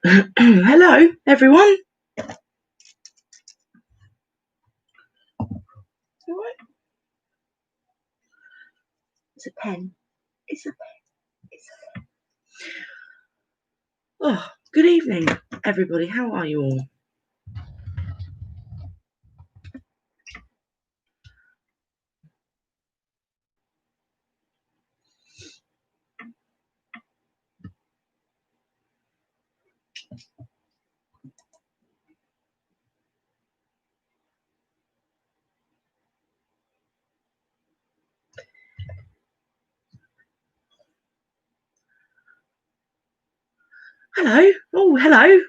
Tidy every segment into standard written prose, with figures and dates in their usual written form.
Hello, everyone. All right. It's a pen. It's a pen. It's a pen. Oh, good evening, everybody. How are you all? Hello. Oh, hello.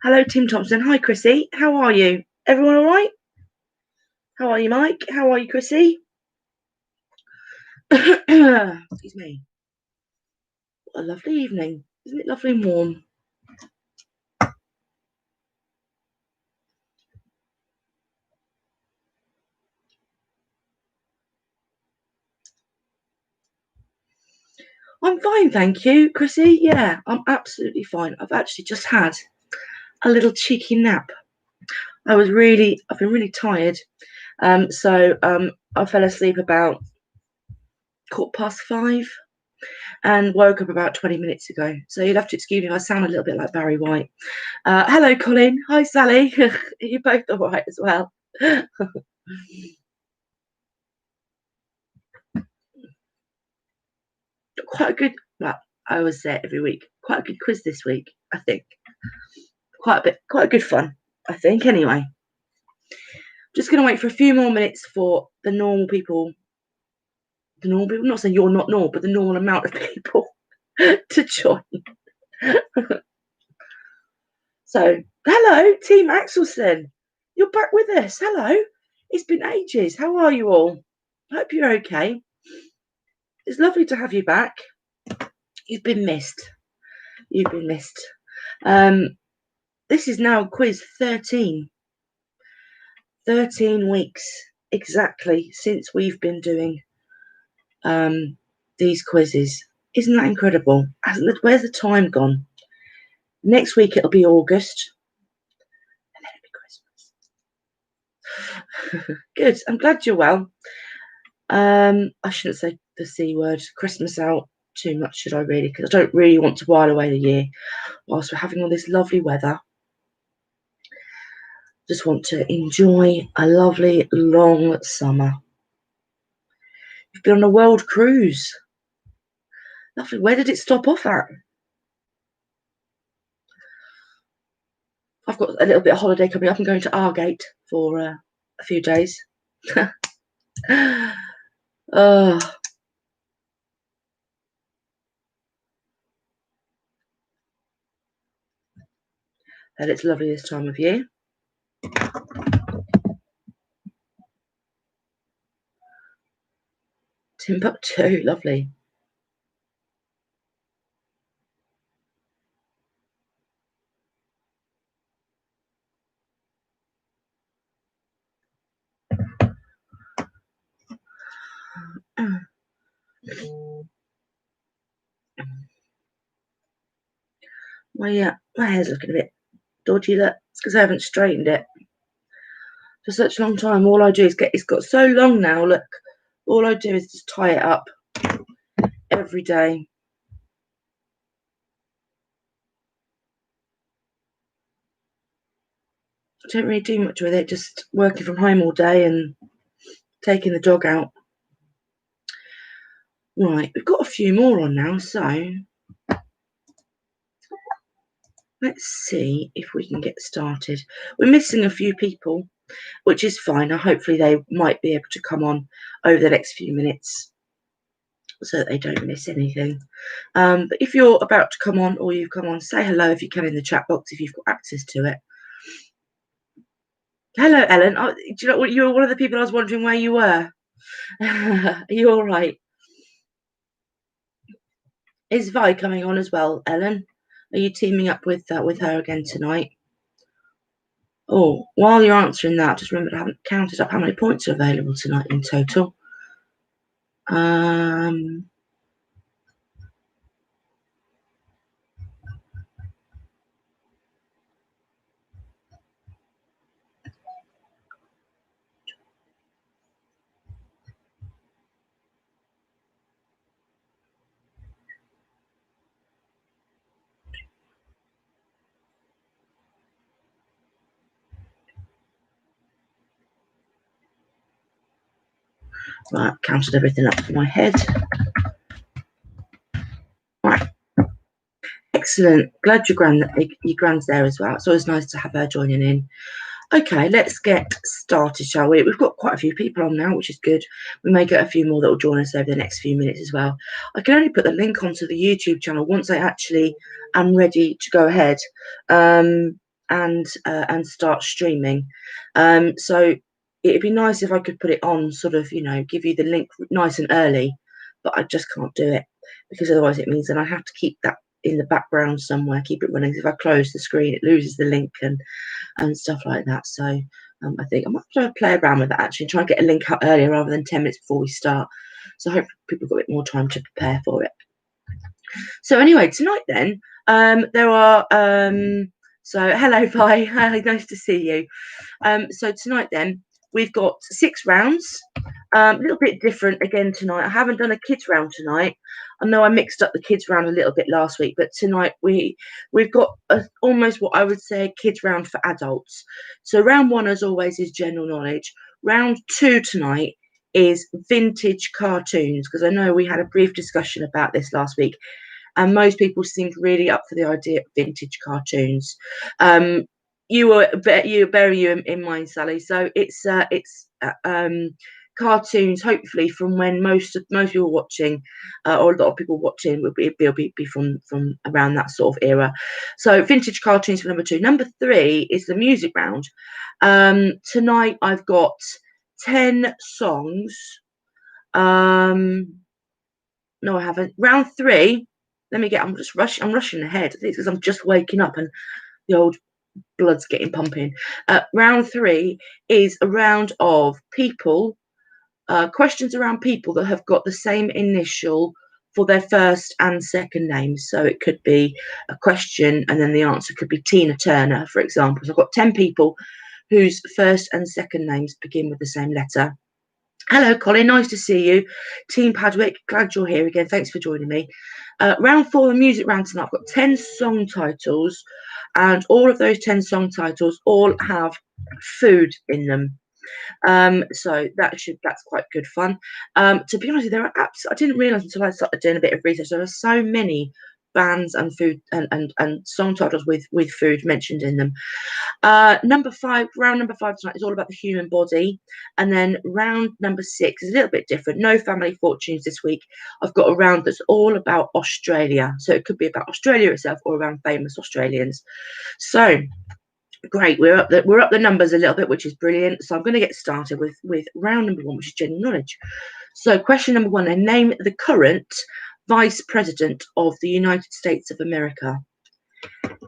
Hello, Tim Thompson. Hi, Chrissy. How are you? Everyone all right? How are you, Mike? How are you, Chrissy? Excuse me. What a lovely evening. Isn't it lovely and warm? I'm fine, thank you, Chrissy. Yeah, I'm absolutely fine. I've actually just had a little cheeky nap. I've been really tired. So I fell asleep about 5:15 and woke up about 20 minutes ago. So you'll have to excuse me if I sound a little bit like Barry White. Hello, Colin. Hi, Sally. You're both all right as well. Quite a good, well, I always say it every week, quite a good quiz this week, I think. Quite a good fun, I think, anyway. Just going to wait for a few more minutes for the normal people, I'm not saying you're not normal, but the normal amount of people to join. So, hello, Team Axelson. You're back with us. Hello. It's been ages. How are you all? Hope you're okay. It's lovely to have you back. You've been missed. You've been missed. This is now quiz 13. 13 weeks exactly since we've been doing these quizzes. Isn't that incredible? Where's the time gone? Next week it'll be August. And then it'll be Christmas. Good. I'm glad you're well. I shouldn't say the C word, Christmas out too much, should I really? Because I don't really want to while away the year whilst we're having all this lovely weather. Just want to enjoy a lovely long summer. You've been on a world cruise. Lovely. Where did it stop off at? I've got a little bit of holiday coming up. I'm going to Argate for a few days. Oh, and it's lovely this time of year. Timbuktu, lovely. My hair's looking a bit dodgy. Look, it's because I haven't straightened it for such a long time. All I do is it's got so long now. Look, all I do is just tie it up every day. I don't really do much with it. Just working from home all day and taking the dog out. Right, we've got a few more on now, so let's see if we can get started. We're missing a few people, which is fine. Hopefully they might be able to come on over the next few minutes so that they don't miss anything. But if you're about to come on or you've come on, say hello if you can in the chat box if you've got access to it. Hello, Ellen. Do you know what? You were one of the people I was wondering where you were. Are you all right? Is Vi coming on as well, Ellen? Are you teaming up with her again tonight? Oh, while you're answering that, just remember I haven't counted up how many points are available tonight in total. Right, counted everything up in my head. Right. Excellent. Glad your grand's there as well. It's always nice to have her joining in. Okay, let's get started, shall we? We've got quite a few people on now, which is good. We may get a few more that will join us over the next few minutes as well. I can only put the link onto the YouTube channel once I actually am ready to go ahead and start streaming. So it'd be nice if I could put it on, sort of, give you the link nice and early, but I just can't do it because otherwise it means that I have to keep that in the background somewhere, keep it running. If I close the screen, it loses the link and stuff like that. So I think I might try to play around with that actually, and try and get a link up earlier rather than 10 minutes before we start. So hopefully people have got a bit more time to prepare for it. So anyway, tonight then, there are, so hello, Vi, hi, nice to see you. So tonight then, we've got 6 rounds, a little bit different again tonight. I haven't done a kids round tonight. I know I mixed up the kids round a little bit last week, but tonight we've got almost what I would say a kids round for adults. So round 1, as always, is general knowledge. Round 2 tonight is vintage cartoons, because I know we had a brief discussion about this last week, and most people seemed really up for the idea of vintage cartoons. You bear you in mind, Sally. So it's cartoons, hopefully from when most people watching, or a lot of people watching, will be from around that sort of era. So vintage cartoons for number 2. Number 3 is the music round. Tonight I've got 10 songs. No, I haven't. Round 3. I'm rushing ahead. I think it's because I'm just waking up and the old blood's getting pumping. Round 3 is a round of people, questions around people that have got the same initial for their first and second names. So it could be a question and then the answer could be Tina Turner, for example. So I've got 10 people whose first and second names begin with the same letter. Hello, Colin. Nice to see you. Team Padwick, glad you're here again. Thanks for joining me. Round 4, the music round tonight. I've got 10 song titles, and all of those 10 song titles all have food in them. So that's quite good fun. To be honest, there are apps. I didn't realise until I started doing a bit of research. There are so many bands and food and song titles with food mentioned in them. Round number 5 tonight is all about the human body, and then round number 6 is a little bit different. No family fortunes this week. I've got a round that's all about Australia, so it could be about Australia itself or around famous Australians. So great, we're up the numbers a little bit, which is brilliant. So I'm going to get started with round number 1, which is general knowledge. So question number 1, then name the current Vice President of the United States of America.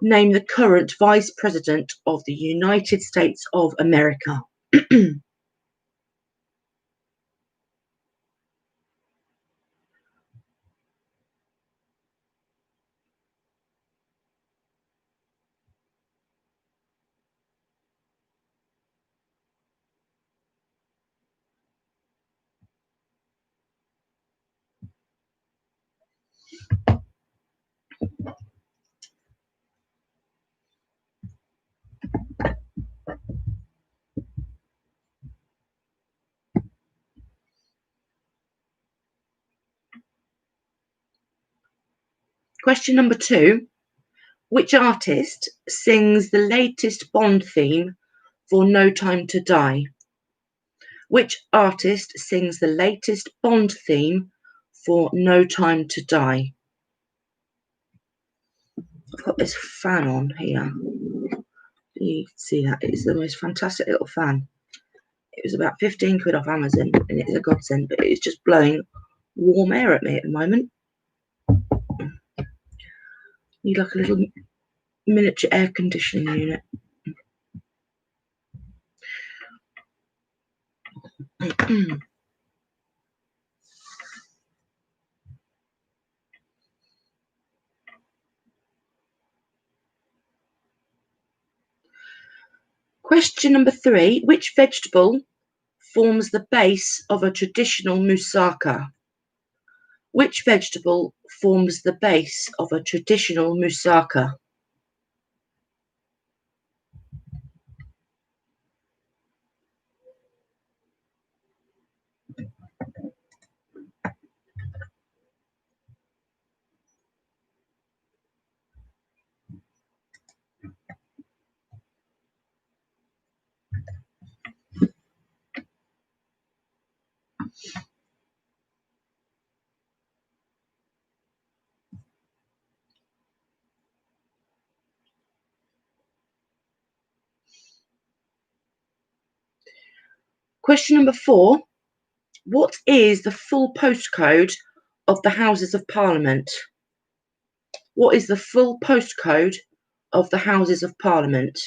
Name the current Vice President of the United States of America. Question number 2. Which artist sings the latest Bond theme for No Time to Die? Which artist sings the latest Bond theme for No Time to Die? I've got this fan on here. You can see that. It's the most fantastic little fan. It was about 15 quid off Amazon, and it's a godsend, but it's just blowing warm air at me at the moment. Need like a little miniature air conditioning unit. Question number 3. Which vegetable forms the base of a traditional moussaka? Which vegetable forms the base of a traditional moussaka? Question number 4. What is the full postcode of the Houses of Parliament? What is the full postcode of the Houses of Parliament?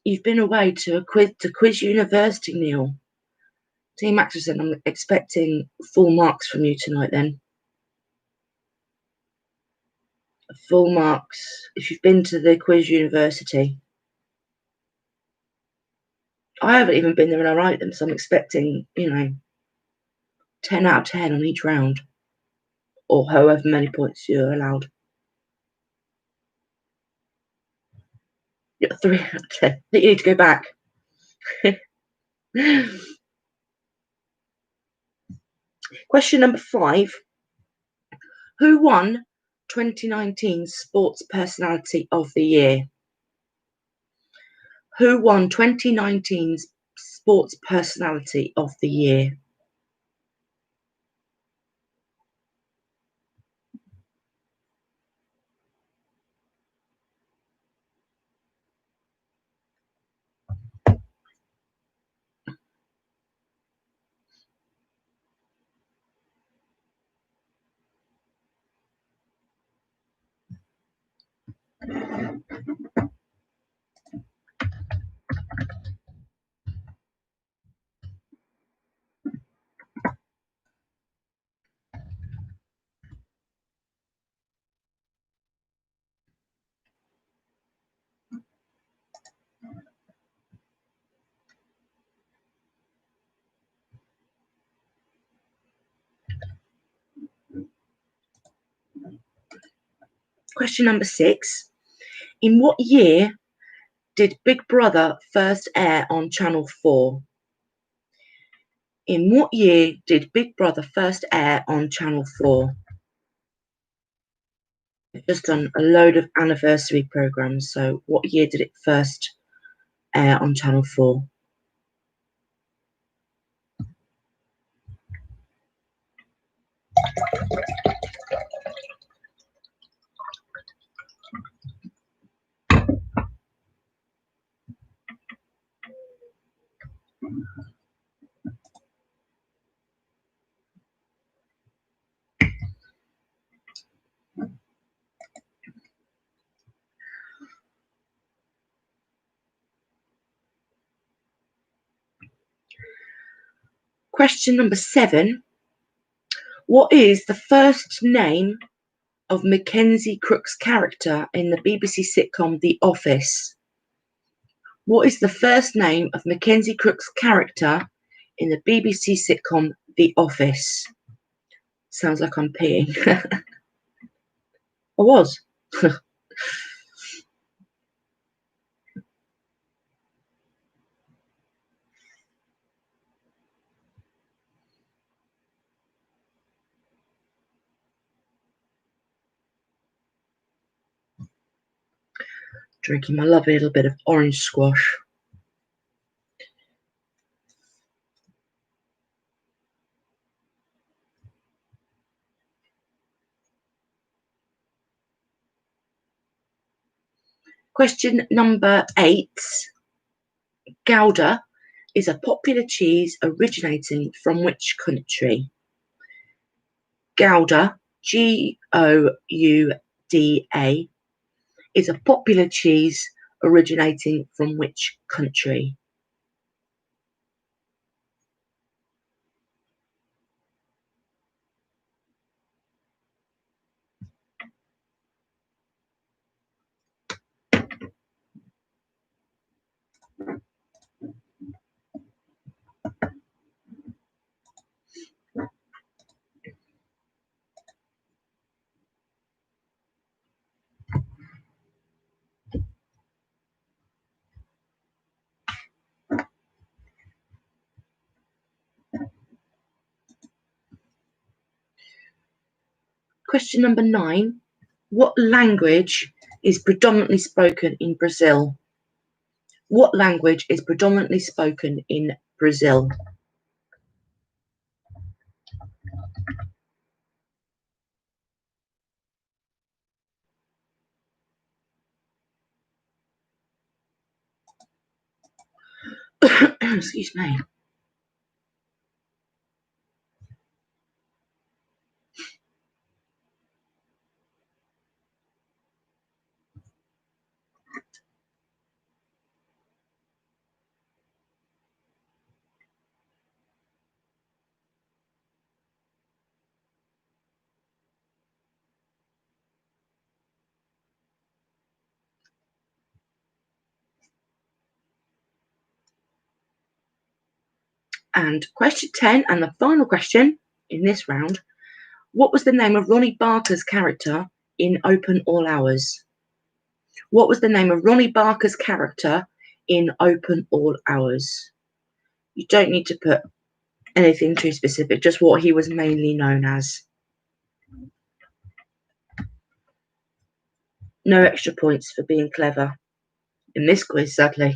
You've been away to Quiz University, Neil. Team Axelsen, I'm expecting full marks from you tonight then. Full marks if you've been to the Quiz University. I haven't even been there and I write them, so I'm expecting, 10 out of 10 on each round. Or however many points you're allowed. You got 3 out of 10. I think you need to go back. Question number 5. Who won 2019 Sports Personality of the Year? Who won 2019's Sports Personality of the Year? Question number 6. In what year did Big Brother first air on Channel 4? In what year did Big Brother first air on Channel 4? I've just done a load of anniversary programmes, so what year did it first air on Channel 4? Question number 7. What is the first name of Mackenzie Crook's character in the BBC sitcom The Office? What is the first name of Mackenzie Crook's character in the BBC sitcom The Office? Sounds like I'm peeing. I was. Drinking my lovely little bit of orange squash. Question number 8. Gouda is a popular cheese originating from which country? Gouda, Gouda, is a popular cheese originating from which country? Question number 9. What language is predominantly spoken in Brazil? What language is predominantly spoken in Brazil? Excuse me. And question 10, and the final question in this round. What was the name of Ronnie Barker's character in Open All Hours? What was the name of Ronnie Barker's character in Open All Hours? You don't need to put anything too specific, just what he was mainly known as. No extra points for being clever in this quiz, sadly.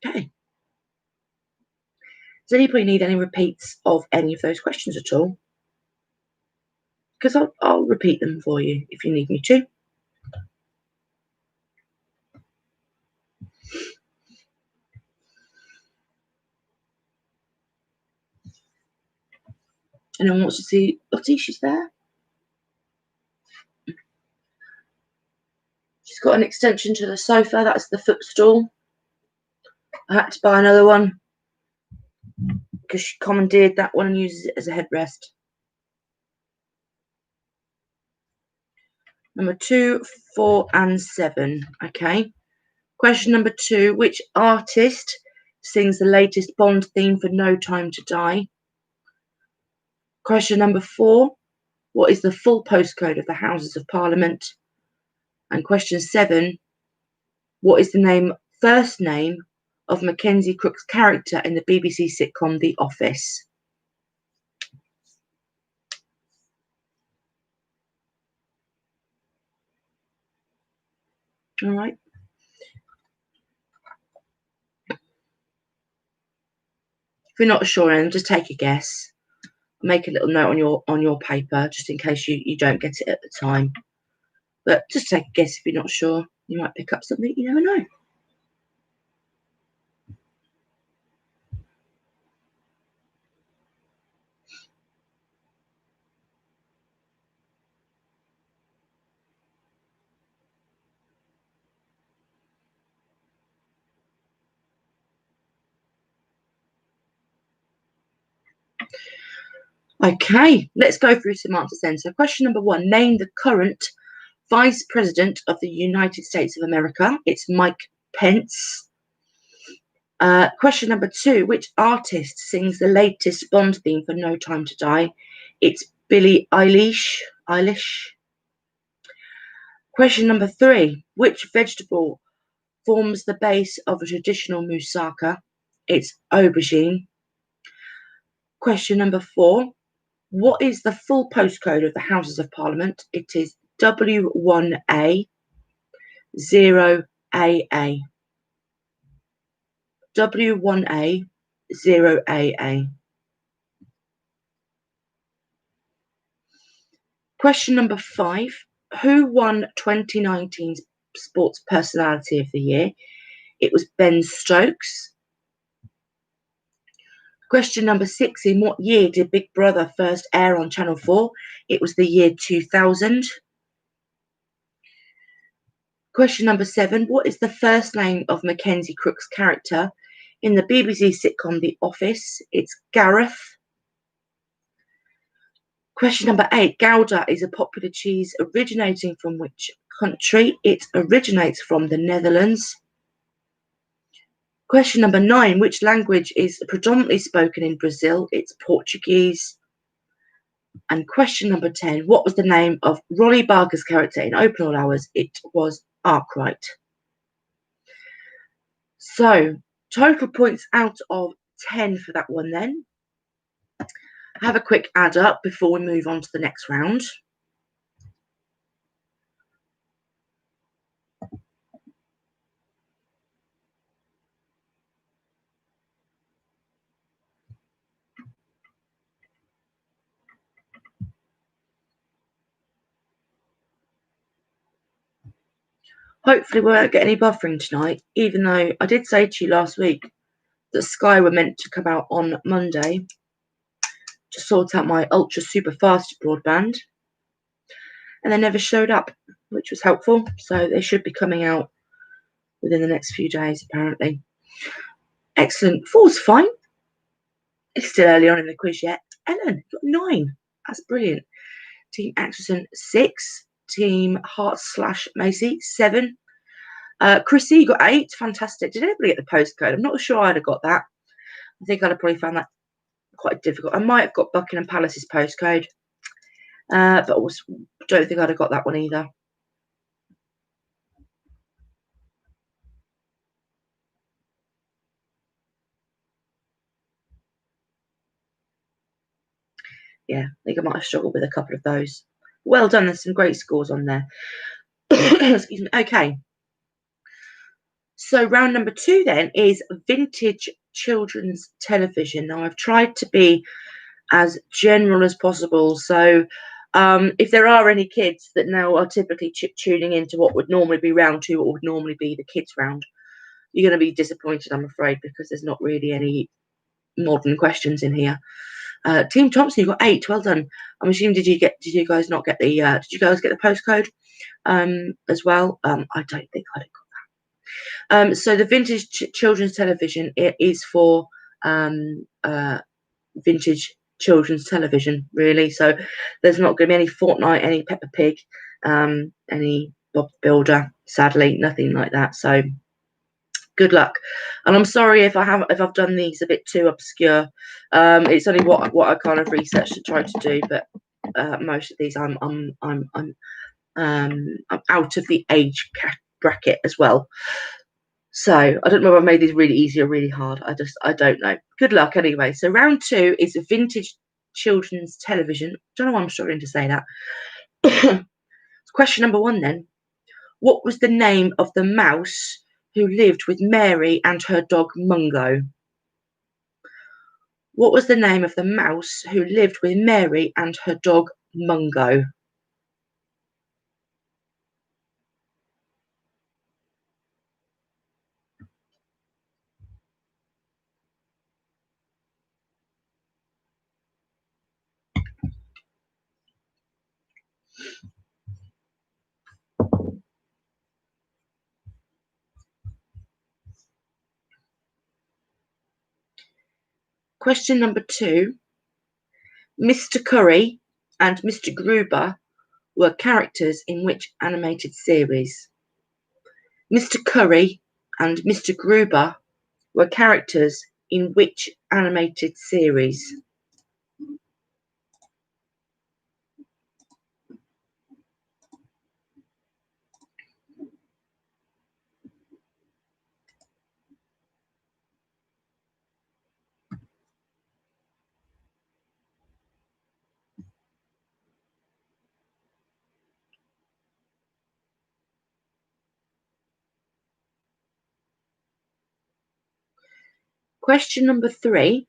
Okay. Does anybody need any repeats of any of those questions at all? Because I'll repeat them for you if you need me to. Anyone wants to see Lottie? She's there. She's got an extension to the sofa. That's the footstool. I had to buy another one because she commandeered that one and uses it as a headrest. Number 2, 4, and 7. Okay. Question number 2. Which artist sings the latest Bond theme for No Time to Die? Question number 4. What is the full postcode of the Houses of Parliament? And question 7. What is the first name of Mackenzie Crook's character in the BBC sitcom The Office? All right. If you're not sure, then just take a guess. Make a little note on your paper just in case you don't get it at the time. But just take a guess if you're not sure. You might pick up something. You never know. Okay, let's go through some answers then. So question number 1, name the current Vice President of the United States of America. It's Mike Pence. Question number 2, which artist sings the latest Bond theme for No Time to Die? It's Billie Eilish. Question number 3, which vegetable forms the base of a traditional moussaka? It's aubergine. Question number 4, what is the full postcode of the Houses of Parliament? It is W1A 0AA. W1A 0AA. Question number 5. Who won 2019's Sports Personality of the Year? It was Ben Stokes. Question number 6. In what year did Big Brother first air on Channel 4? It was the year 2000. Question number 7. What is the first name of Mackenzie Crook's character in the BBC sitcom The Office? It's Gareth. Question number 8. Gouda is a popular cheese originating from which country? It originates from the Netherlands. Question number 9. Which language is predominantly spoken in Brazil? It's Portuguese. And question number 10. What was the name of Ronnie Barker's character in Open All Hours? It was Arkwright. So, total points out of 10 for that one then. Have a quick add up before we move on to the next round. Hopefully we won't get any buffering tonight, even though I did say to you last week that Sky were meant to come out on Monday to sort out my ultra super fast broadband, and they never showed up, which was helpful. So they should be coming out within the next few days, apparently. Excellent. 4's fine. It's still early on in the quiz yet. Ellen, got 9. That's brilliant. Team Axelson, 6. Team Heart/Macy, 7. Chrissy got 8. Fantastic. Did anybody get the postcode? I'm not sure I'd have got that. I think I'd have probably found that quite difficult. I might have got Buckingham Palace's postcode, but I don't think I'd have got that one either. Yeah, I think I might have struggled with a couple of those. Well done. There's some great scores on there. Excuse me. Okay. So round number 2 then is vintage children's television. Now I've tried to be as general as possible. So if there are any kids that now are typically tuning into what would normally be round 2, what would normally be the kids round, you're going to be disappointed, I'm afraid, because there's not really any modern questions in here. Team Thompson, you got 8. Well done. I'm assuming did you guys not get the did you guys get the postcode as well? I don't think I got that. So the vintage children's television, it is for vintage children's television, really. So there's not going to be any Fortnite, any Peppa Pig, any Bob the Builder. Sadly, nothing like that. So good luck, and I'm sorry if I've done these a bit too obscure. It's only what I kind of researched to try to do, but most of these I'm out of the age bracket as well. So I don't know if I made these really easy or really hard. I don't know. Good luck anyway. So round 2 is vintage children's television. Don't know why I'm struggling to say that. Question number 1 then. What was the name of the mouse who lived with Mary and her dog Mungo? What was the name of the mouse who lived with Mary and her dog Mungo? Question number 2. Mr. Curry and Mr. Gruber were characters in which animated series? Mr. Curry and Mr. Gruber were characters in which animated series? Question number 3.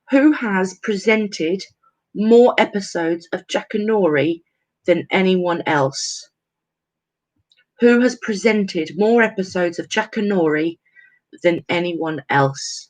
Who has presented more episodes of Jackanory than anyone else? Who has presented more episodes of Jackanory than anyone else?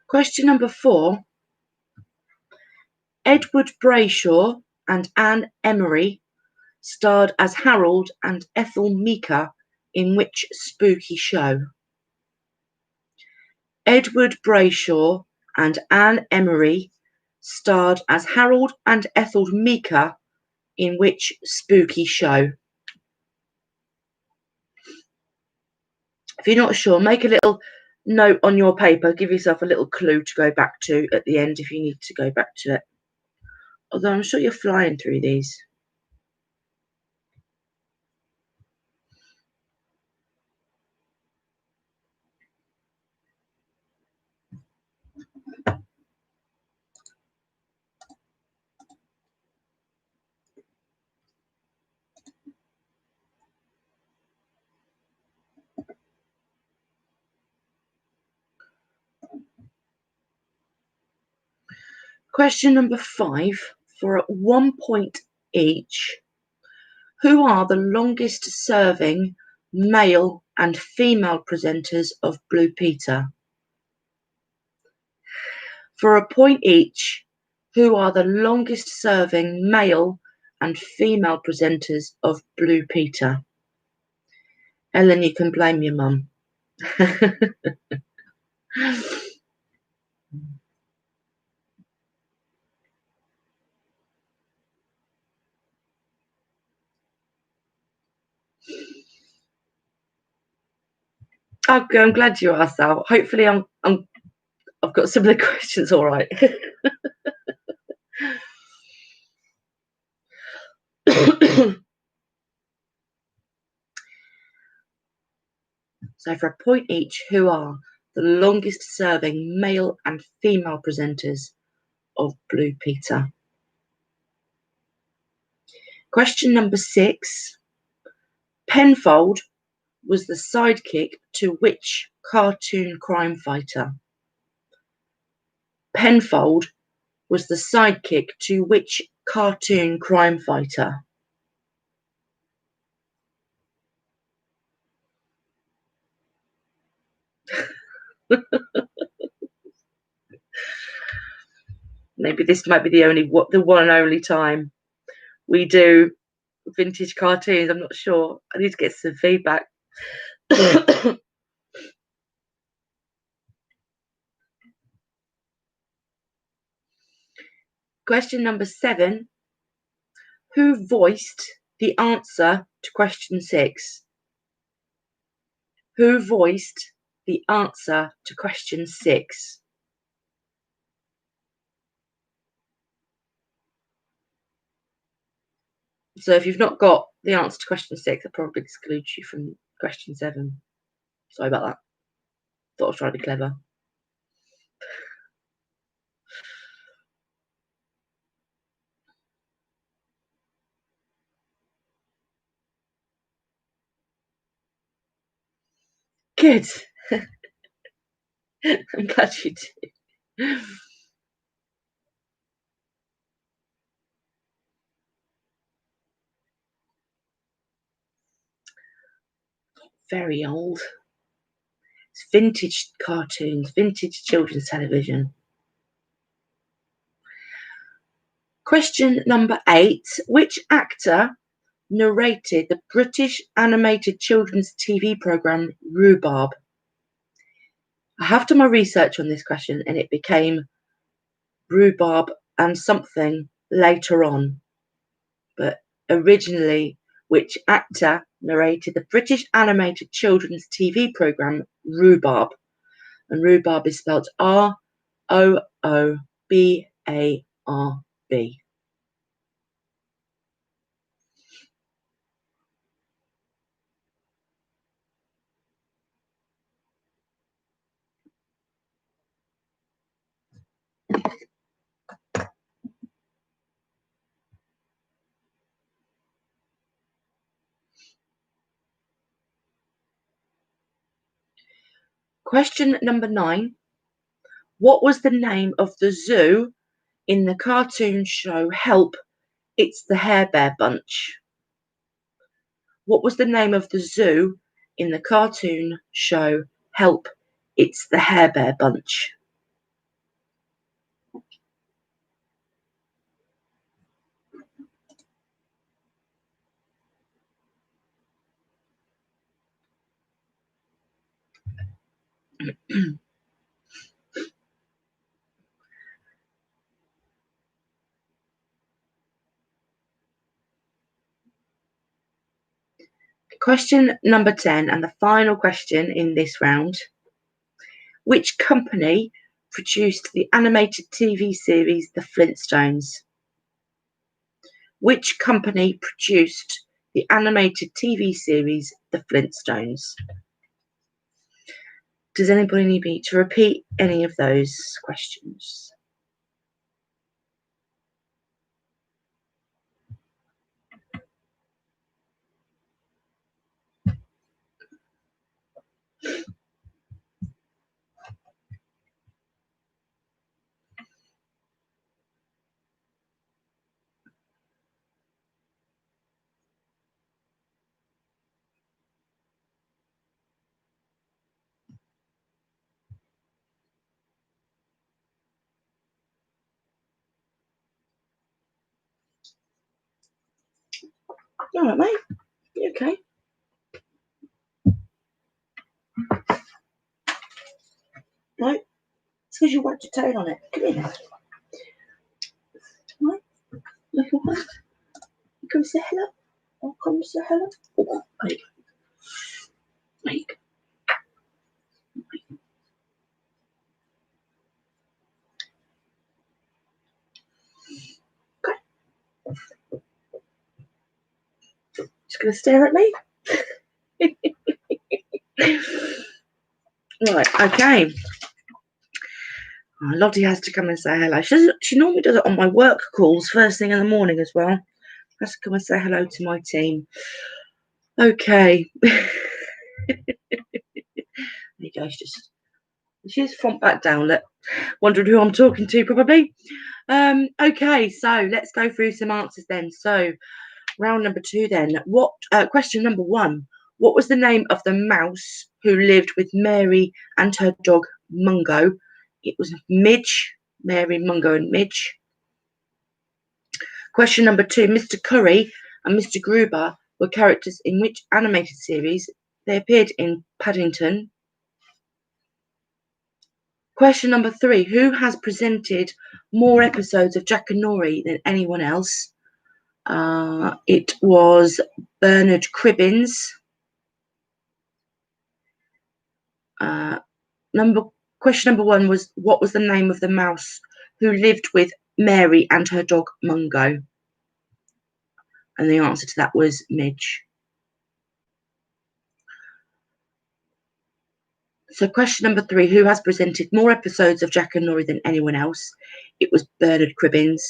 Question number 4. Edward Brayshaw and Anne Emery starred as Harold and Ethel Meeker in which spooky show? Edward Brayshaw and Anne Emery starred as Harold and Ethel Meeker in which spooky show? If you're not sure, make a little note on your paper. Give yourself a little clue to go back to at the end if you need to go back to it. Although I'm sure you're flying through these. Question number 5 for 1 point each. Who are the longest serving male and female presenters of Blue Peter? For a point each, who are the longest serving male and female presenters of Blue Peter? Ellen, you can blame your mum. Okay, I'm glad you asked that. Hopefully I've got some of the questions all right. So for a point each, who are the longest serving male and female presenters of Blue Peter? Question number 6. Penfold was the sidekick to which cartoon crime fighter? Penfold was the sidekick to which cartoon crime fighter? Maybe this might be the one and only time we do vintage cartoons. I'm not sure. I need to get some feedback. Question number 7. Who voiced the answer to question 6? Who voiced the answer to question 6? So if you've not got the answer to question 6, that probably excludes you from question 7. Sorry about that. Thought I was trying to be clever. Good. I'm glad you did. Very old. It's vintage cartoons, vintage children's television. Question number 8. Which actor narrated the British animated children's TV programme Rhubarb? I have done my research on this question and it became Rhubarb and something later on. But originally, which actor narrated the British animated children's TV programme Rhubarb? And Rhubarb is spelled Roobarb. Question number 9. What was the name of the zoo in the cartoon show Help! It's the Hair Bear Bunch? What was the name of the zoo in the cartoon show Help! It's the Hair Bear Bunch? Question number 10, and the final question in this round. Which company produced the animated TV series The Flintstones? Which company produced the animated TV series The Flintstones? Does anybody need me to repeat any of those questions? All right, mate. You okay? Right. It's because you whacked your tail on it. Come here now. Right. Little one. You come say hello. Oh, come say hello. Oh, there you go. There you go. Just going to stare at me. Right, okay. Oh, Lottie has to come and say hello. She normally does it on my work calls first thing in the morning as well. Has to come and say hello to my team. Okay. There you go. She's front back down. Wondering who I'm talking to, probably. Okay, so let's go through some answers then. So, round number 2 then. Question number 1. What was the name of the mouse who lived with Mary and her dog Mungo? It was Midge. Mary, Mungo, and Midge. Question number 2. Mr. Curry and Mr. Gruber were characters in which animated series? They appeared in Paddington. Question number 3. Who has presented more episodes of Jack and Nori than anyone else? It was Bernard Cribbins. Question number 1 was, what was the name of the mouse who lived with Mary and her dog Mungo? And the answer to that was Midge. So question number 3, who has presented more episodes of Jack and Nori than anyone else? It was Bernard Cribbins.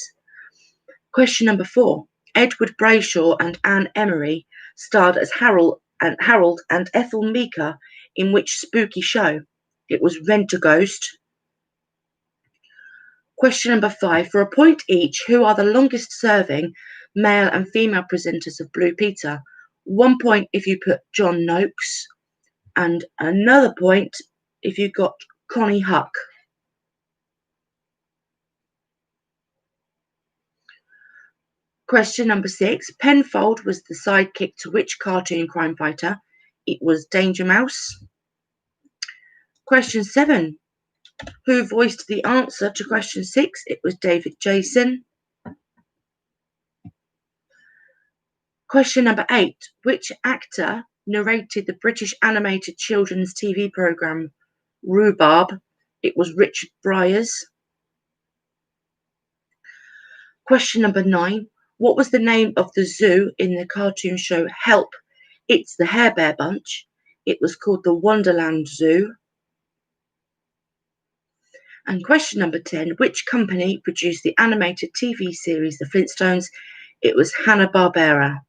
Question number 4, Edward Brayshaw and Anne Emery starred as Harold and Ethel Meeker in which spooky show? It was Rent-A-Ghost. Question number 5, for a point each, who are the longest serving male and female presenters of Blue Peter? 1 point if you put John Noakes, and another point if you got Connie Huck. Question number 6, Penfold was the sidekick to which cartoon crime fighter? It was Danger Mouse. Question 7, who voiced the answer to question 6? It was David Jason. Question number 8, which actor narrated the British animated children's TV programme Rhubarb? It was Richard Briers. Question number 9, what was the name of the zoo in the cartoon show Help! It's the Hair Bear Bunch? It was called the Wonderland Zoo. And question number 10, which company produced the animated TV series The Flintstones? It was Hanna-Barbera.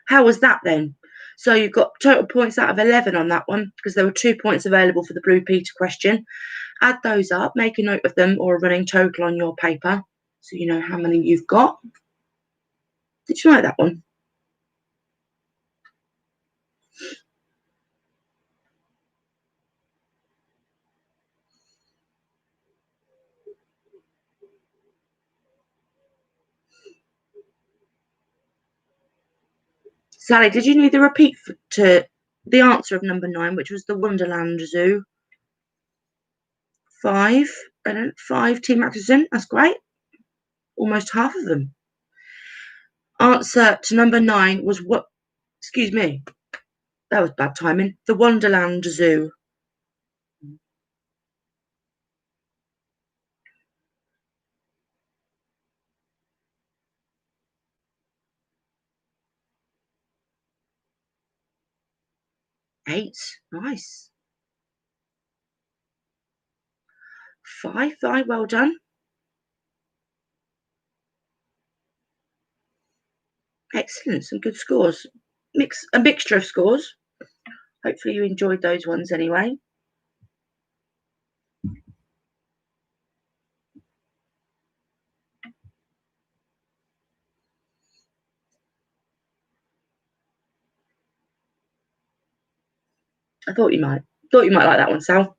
How was that then? So you've got total points out of 11 on that one, because there were 2 points available for the Blue Peter question. Add those up, make a note of them or a running total on your paper so you know how many you've got. Did you like that one? Sally, did you need the repeat to the answer of number 9, which was the Wonderland Zoo. 5. 5 Team Axelsen. That's great. Almost half of them. Answer to number 9 was what? Excuse me. That was bad timing. The Wonderland Zoo. Eight. Nice. 5. Well done. Excellent. Some good scores. A mixture of scores. Hopefully you enjoyed those ones anyway. I thought you might. Thought you might like that one, Sal.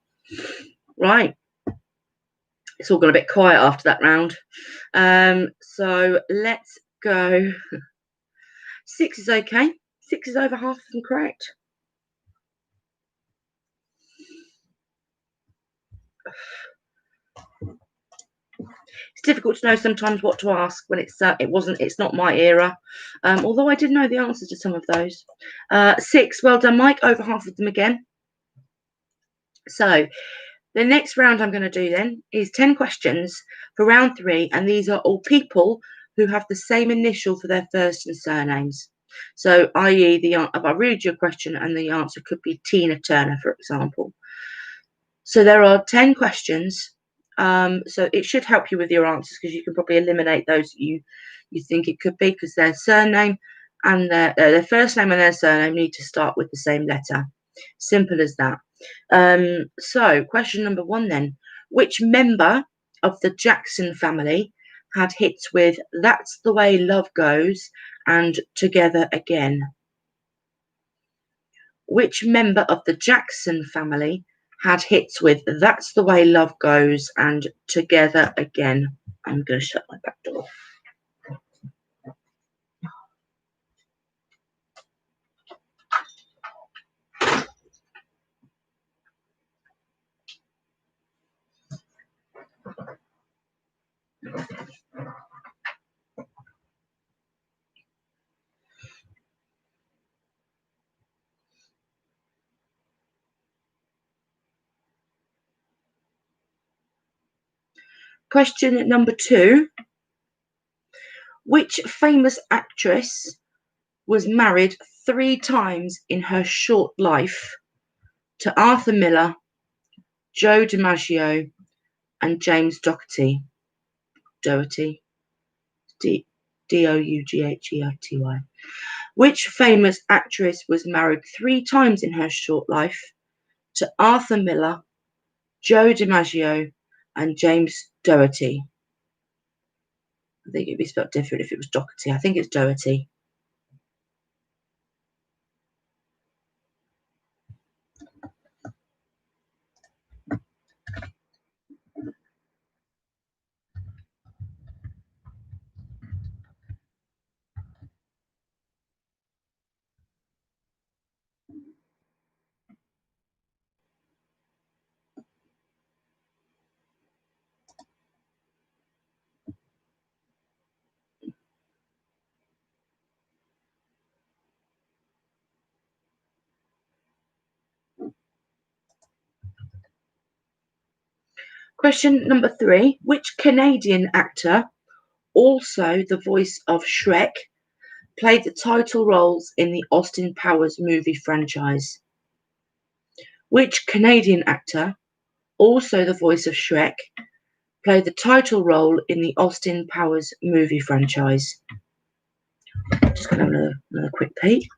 Right. It's all gone a bit quiet after that round. So let's go. 6 is okay. 6 is over half of them correct. It's difficult to know sometimes what to ask when it's not my era. Although I did know the answers to some of those. 6, well done, Mike. Over half of them again. So the next round I'm going to do then is 10 questions for round 3, and these are all people who have the same initial for their first and surnames. So, i.e., if I read your question and the answer could be Tina Turner, for example. So there are 10 questions. So it should help you with your answers because you can probably eliminate those you think it could be, because their surname and their first name and their surname need to start with the same letter. Simple as that. So question number 1 then. Which member of the Jackson family had hits with That's the Way Love Goes and Together Again? Which member of the Jackson family had hits with That's the Way Love Goes and Together Again? I'm going to shut my back door. Question number 2. Which famous actress was married 3 times in her short life to Arthur Miller, Joe DiMaggio, and James Dougherty? Dougherty. Dougherty. Which famous actress was married 3 times in her short life to Arthur Miller, Joe DiMaggio, and James Dougherty? I think it'd be spelled different if it was Dougherty. I think it's Dougherty. Question number 3. Which Canadian actor, also the voice of Shrek, played the title roles in the Austin Powers movie franchise? Which Canadian actor, also the voice of Shrek, played the title role in the Austin Powers movie franchise? Just going to have another quick peek.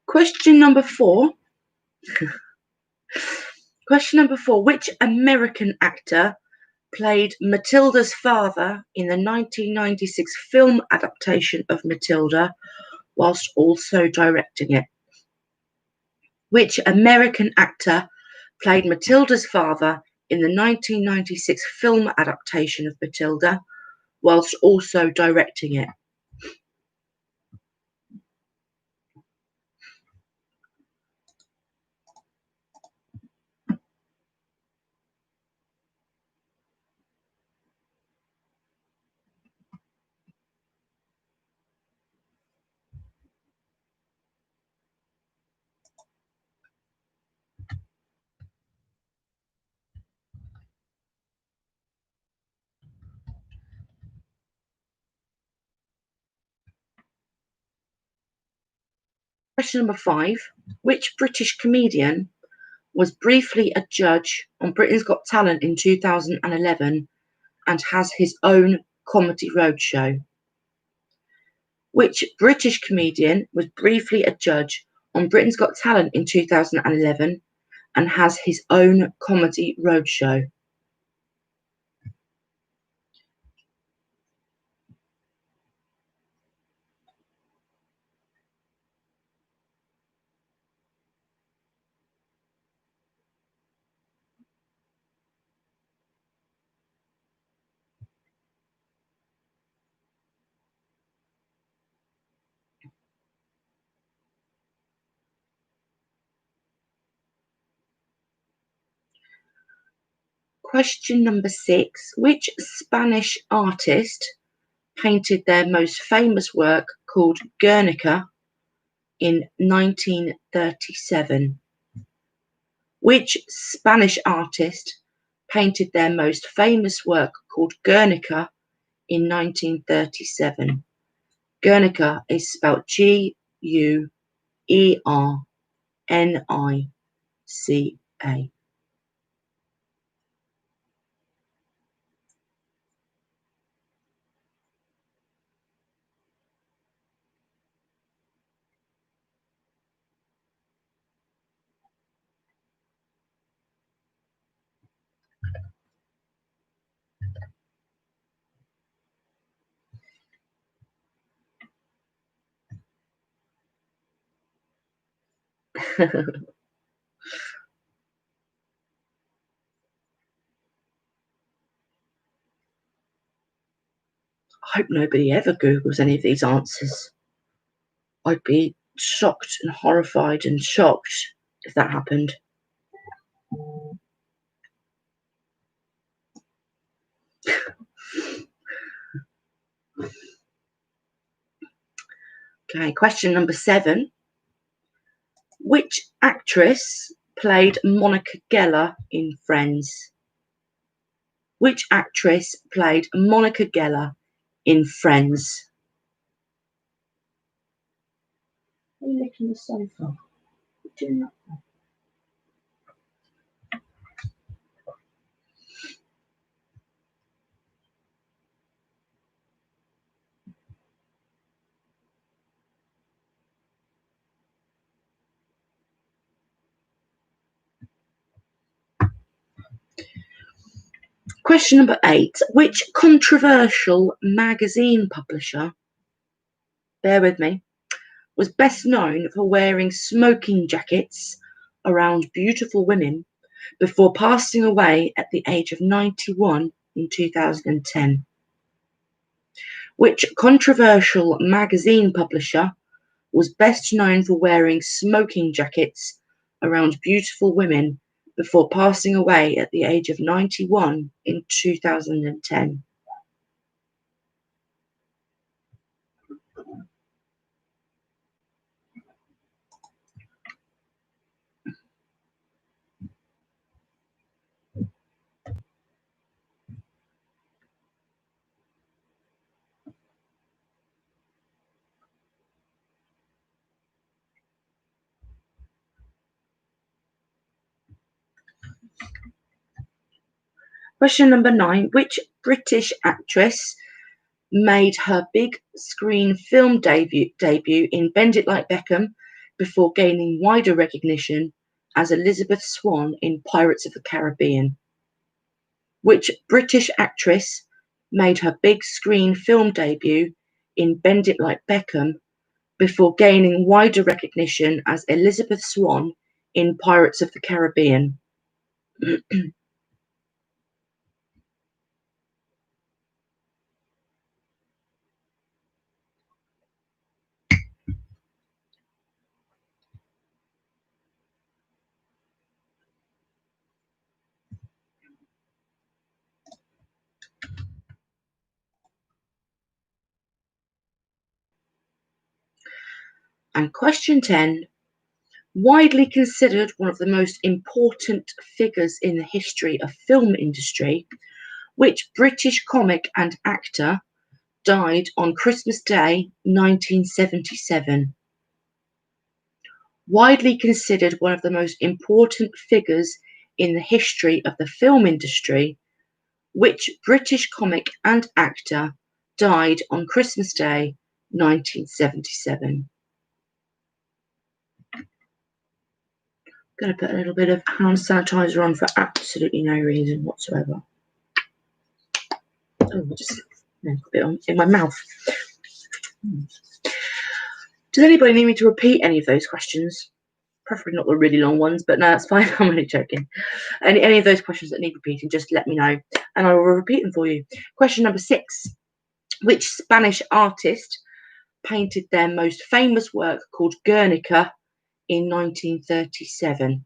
Question number 4. Question number 4. Which American actor played Matilda's father in the 1996 film adaptation of Matilda, whilst also directing it? Which American actor played Matilda's father in the 1996 film adaptation of Matilda, whilst also directing it? Question number 5. Which British comedian was briefly a judge on Britain's Got Talent in 2011 and has his own comedy roadshow? Which British comedian was briefly a judge on Britain's Got Talent in 2011 and has his own comedy roadshow? Question number 6. Which Spanish artist painted their most famous work called Guernica in 1937? Which Spanish artist painted their most famous work called Guernica in 1937? Guernica is spelled Guernica. I hope nobody ever Googles any of these answers. I'd be shocked and horrified and shocked if that happened. Okay, question number 7. Which actress played Monica Geller in Friends? Which actress played Monica Geller in Friends? Are you licking the sofa? What are you doing that for? Question number 8. Which controversial magazine publisher, bear with me, was best known for wearing smoking jackets around beautiful women before passing away at the age of 91 in 2010? Which controversial magazine publisher was best known for wearing smoking jackets around beautiful women before passing away at the age of 91 in 2010? Question number 9. Which British actress made her big screen film debut in Bend It Like Beckham before gaining wider recognition as Elizabeth Swann in Pirates of the Caribbean? Which British actress made her big screen film debut in Bend It Like Beckham before gaining wider recognition as Elizabeth Swann in Pirates of the Caribbean? And question 10, widely considered one of the most important figures in the history of film industry, which British comic and actor died on Christmas Day 1977? Widely considered one of the most important figures in the history of the film industry, which British comic and actor died on Christmas Day 1977? Going to put a little bit of hand sanitizer on for absolutely no reason whatsoever. Oh, I just put a bit on in my mouth. Does anybody need me to repeat any of those questions? Preferably not the really long ones, but no, that's fine. I'm only joking. Any of those questions that need repeating, just let me know and I will repeat them for you. Question number 6. Which Spanish artist painted their most famous work called Guernica in 1937?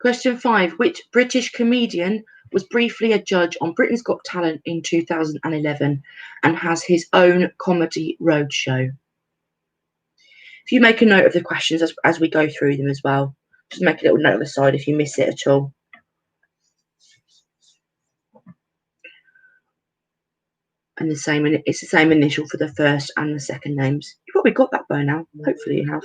Question 5. Which British comedian was briefly a judge on Britain's Got Talent in 2011 and has his own comedy roadshow? If you make a note of the questions as we go through them as well, just make a little note on the side if you miss it at all. And it's the same initial for the first and the second names. You've probably got that by now. Hopefully you have.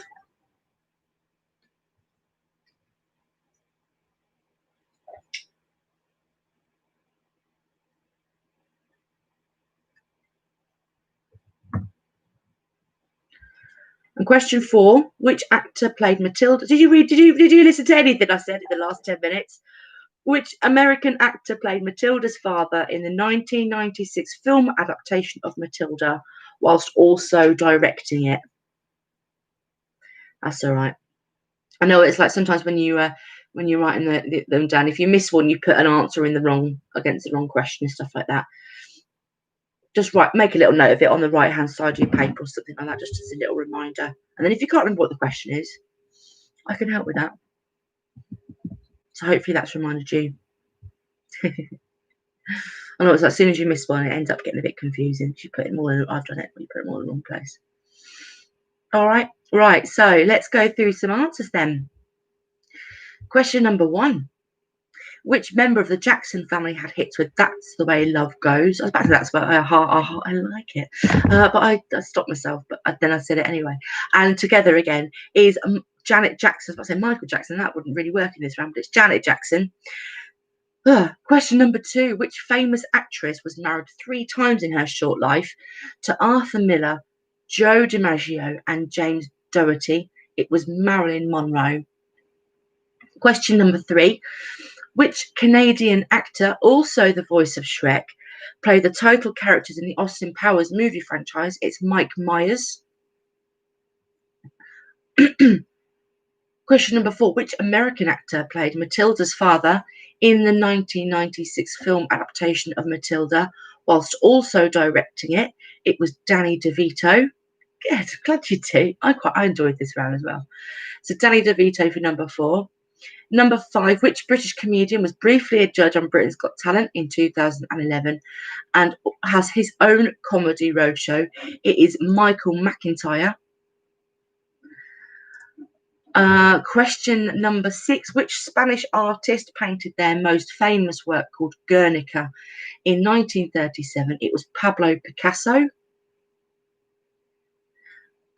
And question 4, which actor played Matilda? Did you listen to anything I said in the last 10 minutes? Which American actor played Matilda's father in the 1996 film adaptation of Matilda, whilst also directing it? That's all right. I know it's like sometimes when you're writing them down, if you miss one, you put an answer in against the wrong question and stuff like that. Just make a little note of it on the right hand side of your paper or something like that, just as a little reminder. And then if you can't remember what the question is, I can help with that. So hopefully that's reminded you. I know it's like as soon as you miss one, it ends up getting a bit confusing. You put it more in, I've done it, but you put it more in the wrong place. All right. Right. So let's go through some answers then. Question number 1. Which member of the Jackson family had hits with That's the Way Love Goes? I was about to say that's about I like it. But I stopped myself, but then I said it anyway. And Together Again is Janet Jackson. I was about to say Michael Jackson. That wouldn't really work in this round, but it's Janet Jackson. Question number 2. Which famous actress was married 3 times in her short life to Arthur Miller, Joe DiMaggio, and James Doherty? It was Marilyn Monroe. Question number 3. Which Canadian actor, also the voice of Shrek, played the total characters in the Austin Powers movie franchise? It's Mike Myers. Question number 4. Which American actor played Matilda's father in the 1996 film adaptation of Matilda, whilst also directing it? It was Danny DeVito. Good, glad you do. I enjoyed this round as well. So Danny DeVito for number 4. Number 5, which British comedian was briefly a judge on Britain's Got Talent in 2011 and has his own comedy roadshow? It is Michael McIntyre. Question number 6, which Spanish artist painted their most famous work called Guernica in 1937? It was Pablo Picasso.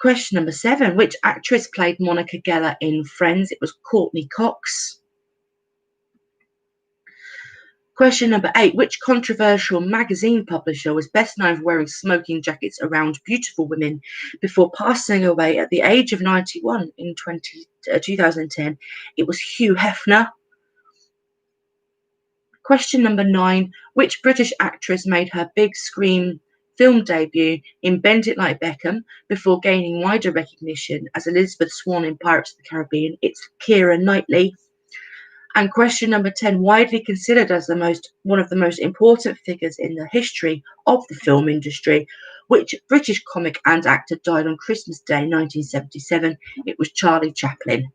Question number 7. Which actress played Monica Geller in Friends? It was Courtney Cox. Question number 8. Which controversial magazine publisher was best known for wearing smoking jackets around beautiful women before passing away at the age of 91 in 2010? It was Hugh Hefner. Question number 9. Which British actress made her big screen film debut in Bend It Like Beckham before gaining wider recognition as Elizabeth Swann in Pirates of the Caribbean? It's Keira Knightley. And question number 10, widely considered as one of the most important figures in the history of the film industry, which British comic and actor died on Christmas Day 1977? It was Charlie Chaplin.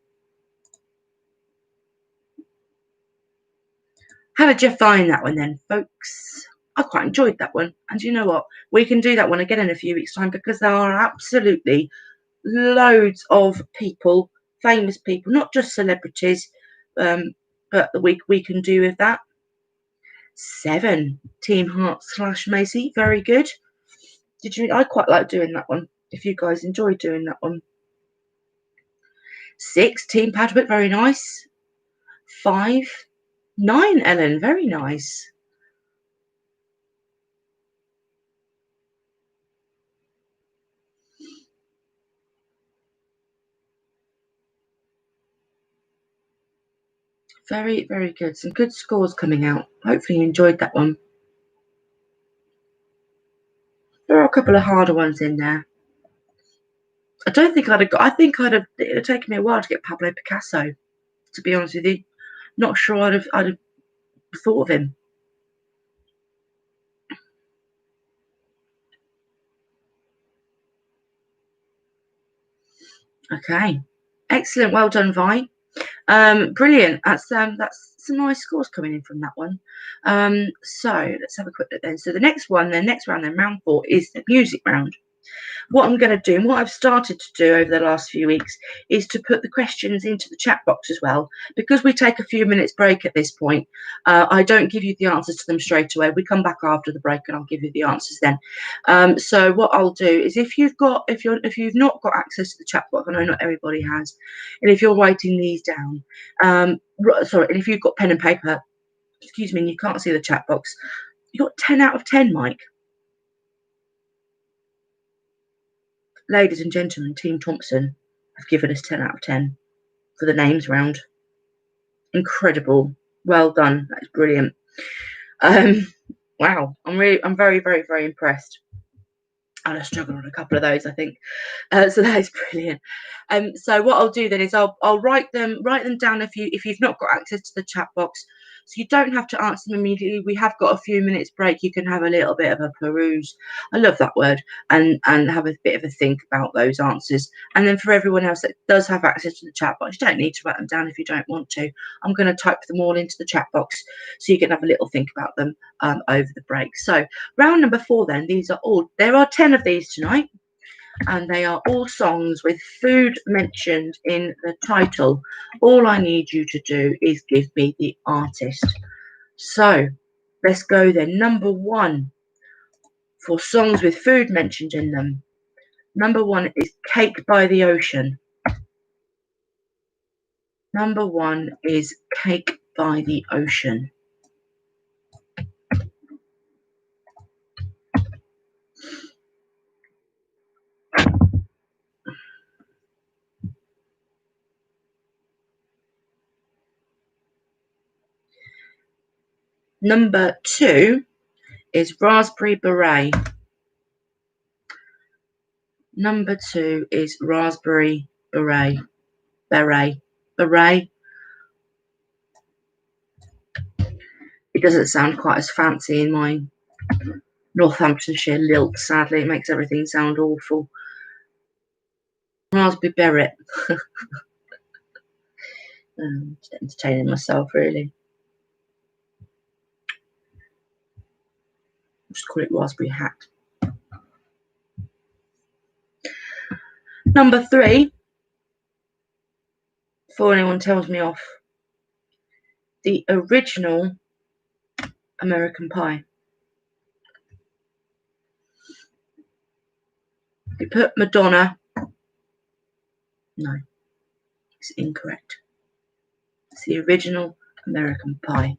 How did you find that one then, folks? I quite enjoyed that one. And you know what? We can do that one again in a few weeks' time, because there are absolutely loads of people, famous people, not just celebrities, but we can do with that. 7, Team Hart / Macy. Very good. I quite like doing that one, if you guys enjoy doing that one. 6, Team Padwick. Very nice. 5, 9, Ellen. Very nice. Very, very good. Some good scores coming out. Hopefully you enjoyed that one. There are a couple of harder ones in there. I don't think it would have taken me a while to get Pablo Picasso, to be honest with you. Not sure I'd have thought of him. Okay. Excellent. Well done, Vi. Brilliant. That's some nice scores coming in from that one. So let's have a quick look then. So the next round, round 4, is the music round. What I'm going to do, and what I've started to do over the last few weeks, is to put the questions into the chat box as well. Because we take a few minutes break at this point, I don't give you the answers to them straight away. We come back after the break and I'll give you the answers then. So what I'll do is, if you've not got access to the chat box, I know not everybody has, and if you're writing these down, and if you've got pen and paper, excuse me, and you can't see the chat box, you got 10 out of 10, Mike. Ladies and gentlemen, Team Thompson have given us 10 out of 10 for the names round. Incredible. Well done. That's brilliant. Wow. I'm very, very, very impressed. And I struggled on a couple of those, I think. So that is brilliant. So what I'll do then is I'll write them down if you've not got access to the chat box. So you don't have to answer them immediately. We have got a few minutes break. You can have a little bit of a peruse. I love that word. And have a bit of a think about those answers. And then for everyone else that does have access to the chat box, you don't need to write them down if you don't want to. I'm going to type them all into the chat box so you can have a little think about them over the break. So round number 4 then, there are 10 of these tonight. And they are all songs with food mentioned in the title. All I need you to do is give me the artist. So let's go then. Number 1 for songs with food mentioned in them. Number 1 is Cake by the Ocean. Number 1 is Cake by the Ocean. Number 2 is Raspberry Beret. Number 2 is Raspberry Beret. Beret. It doesn't sound quite as fancy in my Northamptonshire lilt, sadly. It makes everything sound awful. Raspberry Beret. Just entertaining myself, really. I'll just call it Raspberry Hat. Number 3, before anyone tells me off, the original American Pie. You put Madonna No, it's incorrect. It's the original American Pie.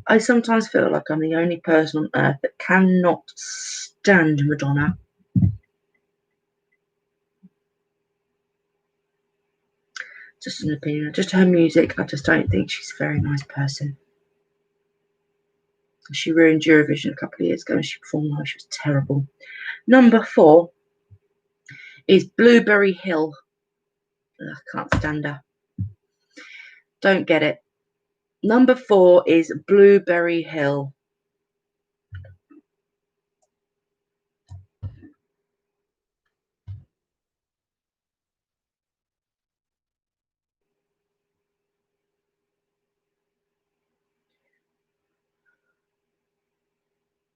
I sometimes feel like I'm the only person on earth that cannot stand Madonna. Just an opinion. Just her music, I just don't think she's a very nice person. She ruined Eurovision a couple of years ago and she performed like she was terrible. Number 4 is Blueberry Hill. Ugh, can't stand her. Don't get it. Number 4 is Blueberry Hill.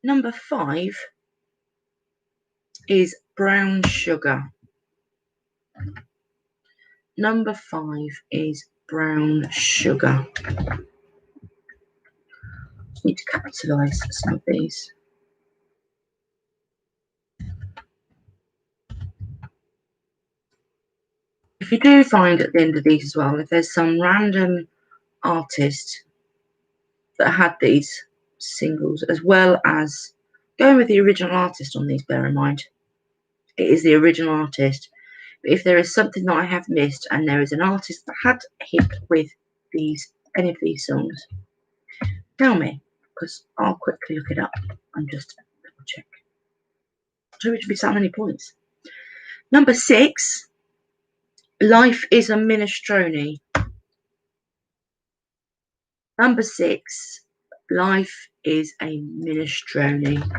Number 5 is Brown Sugar. Number 5 is Brown Sugar. Just need to capitalise some of these. If you do find at the end of these as well, if there's some random artist that had these singles, as well as going with the original artist on these, bear in mind, it is the original artist. But if there is something that I have missed and there is an artist that had a hit with any of these songs, tell me, because I'll quickly look it up and just double check. So it should be so many points. Number 6, Life is a Minestrone. Number 6, Life is a Minestrone.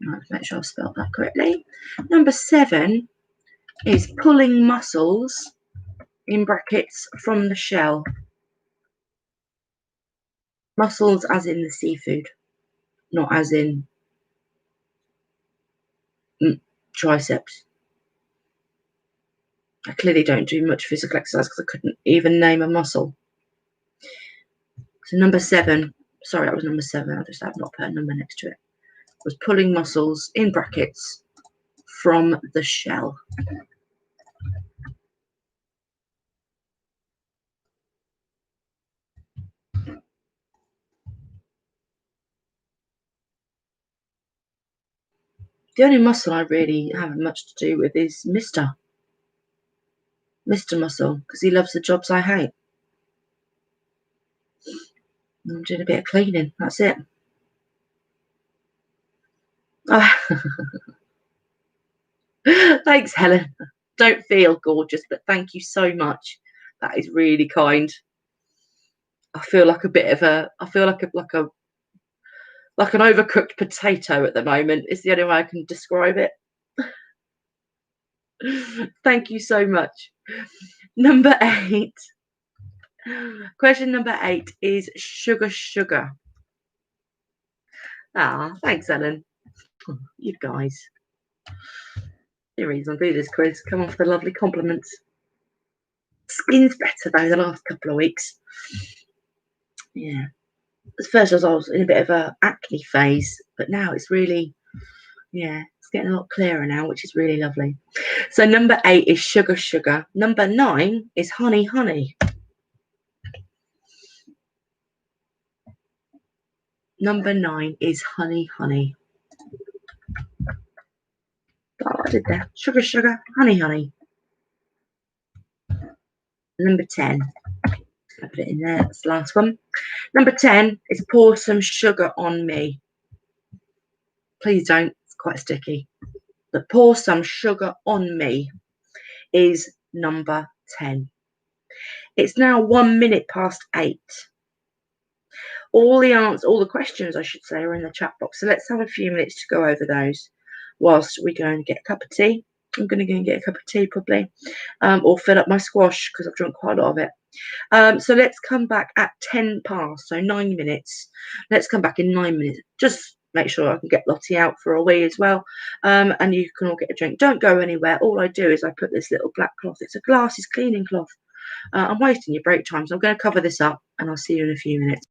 Let's make sure I've spelled that correctly. Number 7 is Pulling Mussels, in brackets, from the shell. Mussels as in the seafood, not as in triceps. I clearly don't do much physical exercise because I couldn't even name a muscle. So number 7, sorry, that was number 7. I just have not put a number next to it. Was Pulling Mussels, in brackets, from the shell. The only muscle I really have much to do with is Mr. Muscle, because he loves the jobs I hate. I'm doing a bit of cleaning, that's it. Oh. Thanks, Helen. Don't feel gorgeous, but thank you so much. That is really kind. I feel like an overcooked potato at the moment. It's the only way I can describe it. Thank you so much. Number 8. Question number 8 is Sugar Sugar. Ah, thanks, Ellen. You guys. The reason I do this quiz, come off the lovely compliments. Skin's better though the last couple of weeks. Yeah. At first I was in a bit of a acne phase, but now it's really, it's getting a lot clearer now, which is really lovely. So number 8 is Sugar Sugar. Number 9 is Honey Honey. Number 9 is Honey Honey. Oh, I did that. Sugar Sugar, Honey Honey. Number 10. I put it in there. That's the last one. Number 10 is Pour Some Sugar on Me. Please don't. It's quite sticky. But Pour Some Sugar on Me is number 10. It's now 1 minute past 8. All the questions, I should say, are in the chat box. So let's have a few minutes to go over those whilst we go and get a cup of tea. I'm going to go and get a cup of tea probably, or fill up my squash because I've drunk quite a lot of it. So let's come back at 10 past, so 9 minutes. Let's come back in 9 minutes. Just make sure I can get Lottie out for a wee as well. And you can all get a drink. Don't go anywhere. All I do is I put this little black cloth. It's a glasses cleaning cloth. I'm wasting your break time, so I'm going to cover this up and I'll see you in a few minutes.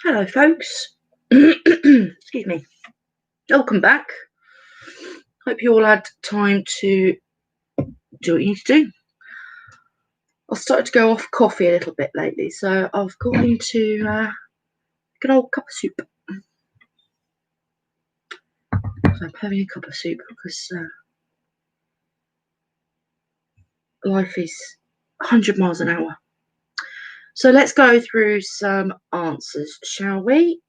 Hello, folks. Excuse me. Welcome back. Hope you all had time to do what you need to do. I've started to go off coffee a little bit lately, so I've gone into a good old cup of soup. So I'm having a cup of soup because life is 100 miles an hour. So let's go through some answers, shall we?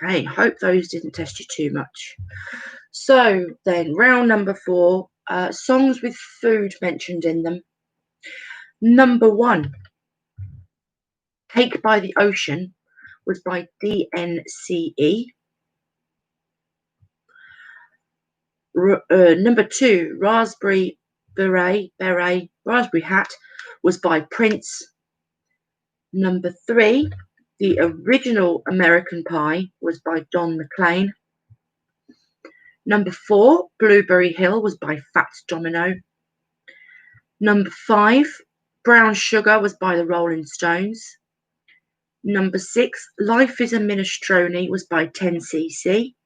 Okay, hope those didn't test you too much. So then, round number 4, songs with food mentioned in them. Number 1, Cake by the Ocean was by DNCE. Number 2, Raspberry Beret, Raspberry Hat was by Prince. Number 3, The Original American Pie was by Don McLean. Number 4, Blueberry Hill was by Fats Domino. Number 5, Brown Sugar was by the Rolling Stones. Number 6, Life is a Minestrone was by 10cc.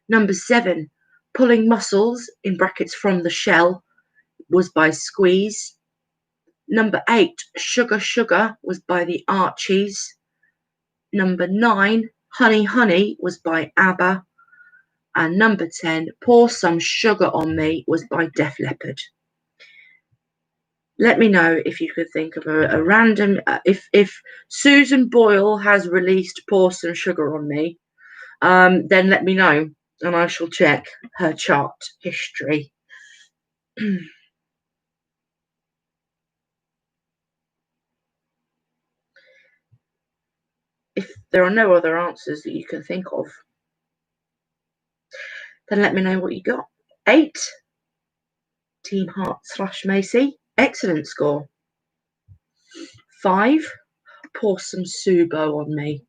Number 7, Pulling Muscles, in brackets From the Shell, was by Squeeze. Number 8, Sugar Sugar was by the Archies. Number 9, Honey Honey was by ABBA. And number 10, Pour Some Sugar on Me was by Def Leppard. Let me know if you could think of a random, if Susan Boyle has released Pour Some Sugar on Me, then let me know and I shall check her chart history. If there are no other answers that you can think of, then let me know what you got. 8, Team Hart / Macy. Excellent score. 5, Pour Some Subo on Me.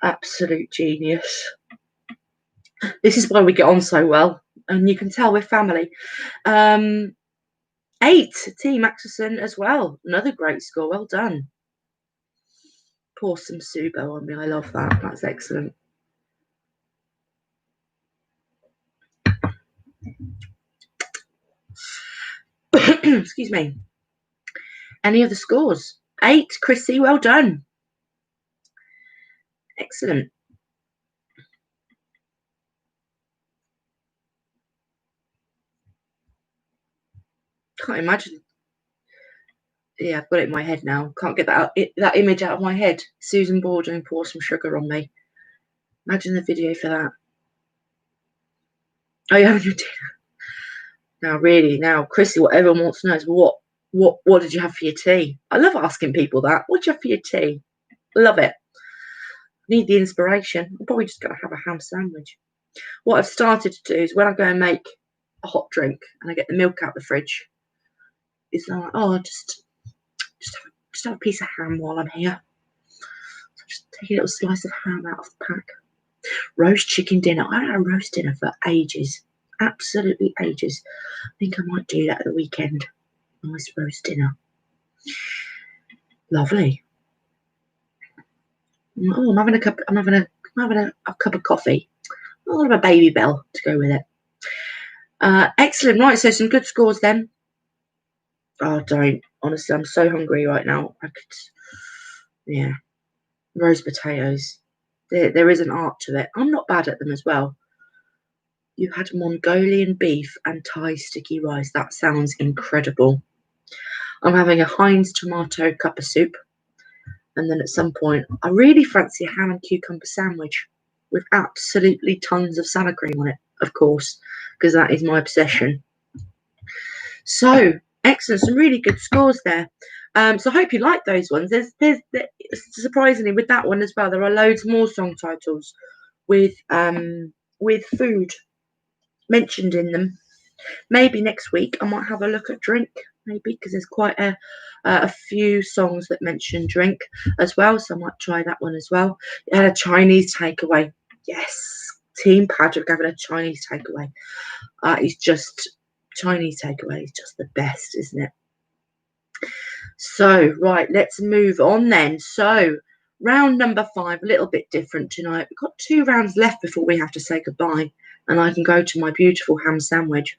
Absolute genius. This is why we get on so well, and you can tell we're family. 8, Team Axelson as well. Another great score. Well done. Pour Some Subo on Me. I love that. That's excellent. Excuse me. Any other scores? 8, Chrissy. Well done. Excellent. Can't imagine. Yeah, I've got it in my head now. Can't get that image out of my head. Susan Boyle doing Pour Some Sugar on Me. Imagine the video for that. Oh, you're having your dinner. Now, really, Chrissy, what everyone wants to know is what did you have for your tea? I love asking people that. What did you have for your tea? Love it. Need the inspiration. I'm probably just going to have a ham sandwich. What I've started to do is when I go and make a hot drink and I get the milk out of the fridge, it's like, oh, just have a piece of ham while I'm here. So just take a little slice of ham out of the pack. Roast chicken dinner. I haven't had a roast dinner for ages. Absolutely ages. I think I might do that at the weekend. Nice roast dinner. Lovely. Oh, I'm having a cup of coffee. I'll have a Baby Bell to go with it. Excellent. Right, so some good scores then. Oh, don't. Honestly, I'm so hungry right now. Yeah. Roast potatoes. There is an art to it. I'm not bad at them as well. You had Mongolian beef and Thai sticky rice. That sounds incredible. I'm having a Heinz tomato cup of soup. And then at some point, I really fancy a ham and cucumber sandwich with absolutely tons of salad cream on it, of course, because that is my obsession. So, excellent. Some really good scores there. So I hope you like those ones. There's surprisingly with that one as well, there are loads more song titles with food mentioned in them. Maybe next week I might have a look at drink, maybe, because there's quite a few songs that mention drink as well, so I might try that one as well. It had a Chinese takeaway. Yes, Team Patrick having a Chinese takeaway. It's just Chinese takeaway is just the best, isn't it? So, right, let's move on then. So, round number 5, a little bit different tonight. We've got 2 rounds left before we have to say goodbye, and I can go to my beautiful ham sandwich.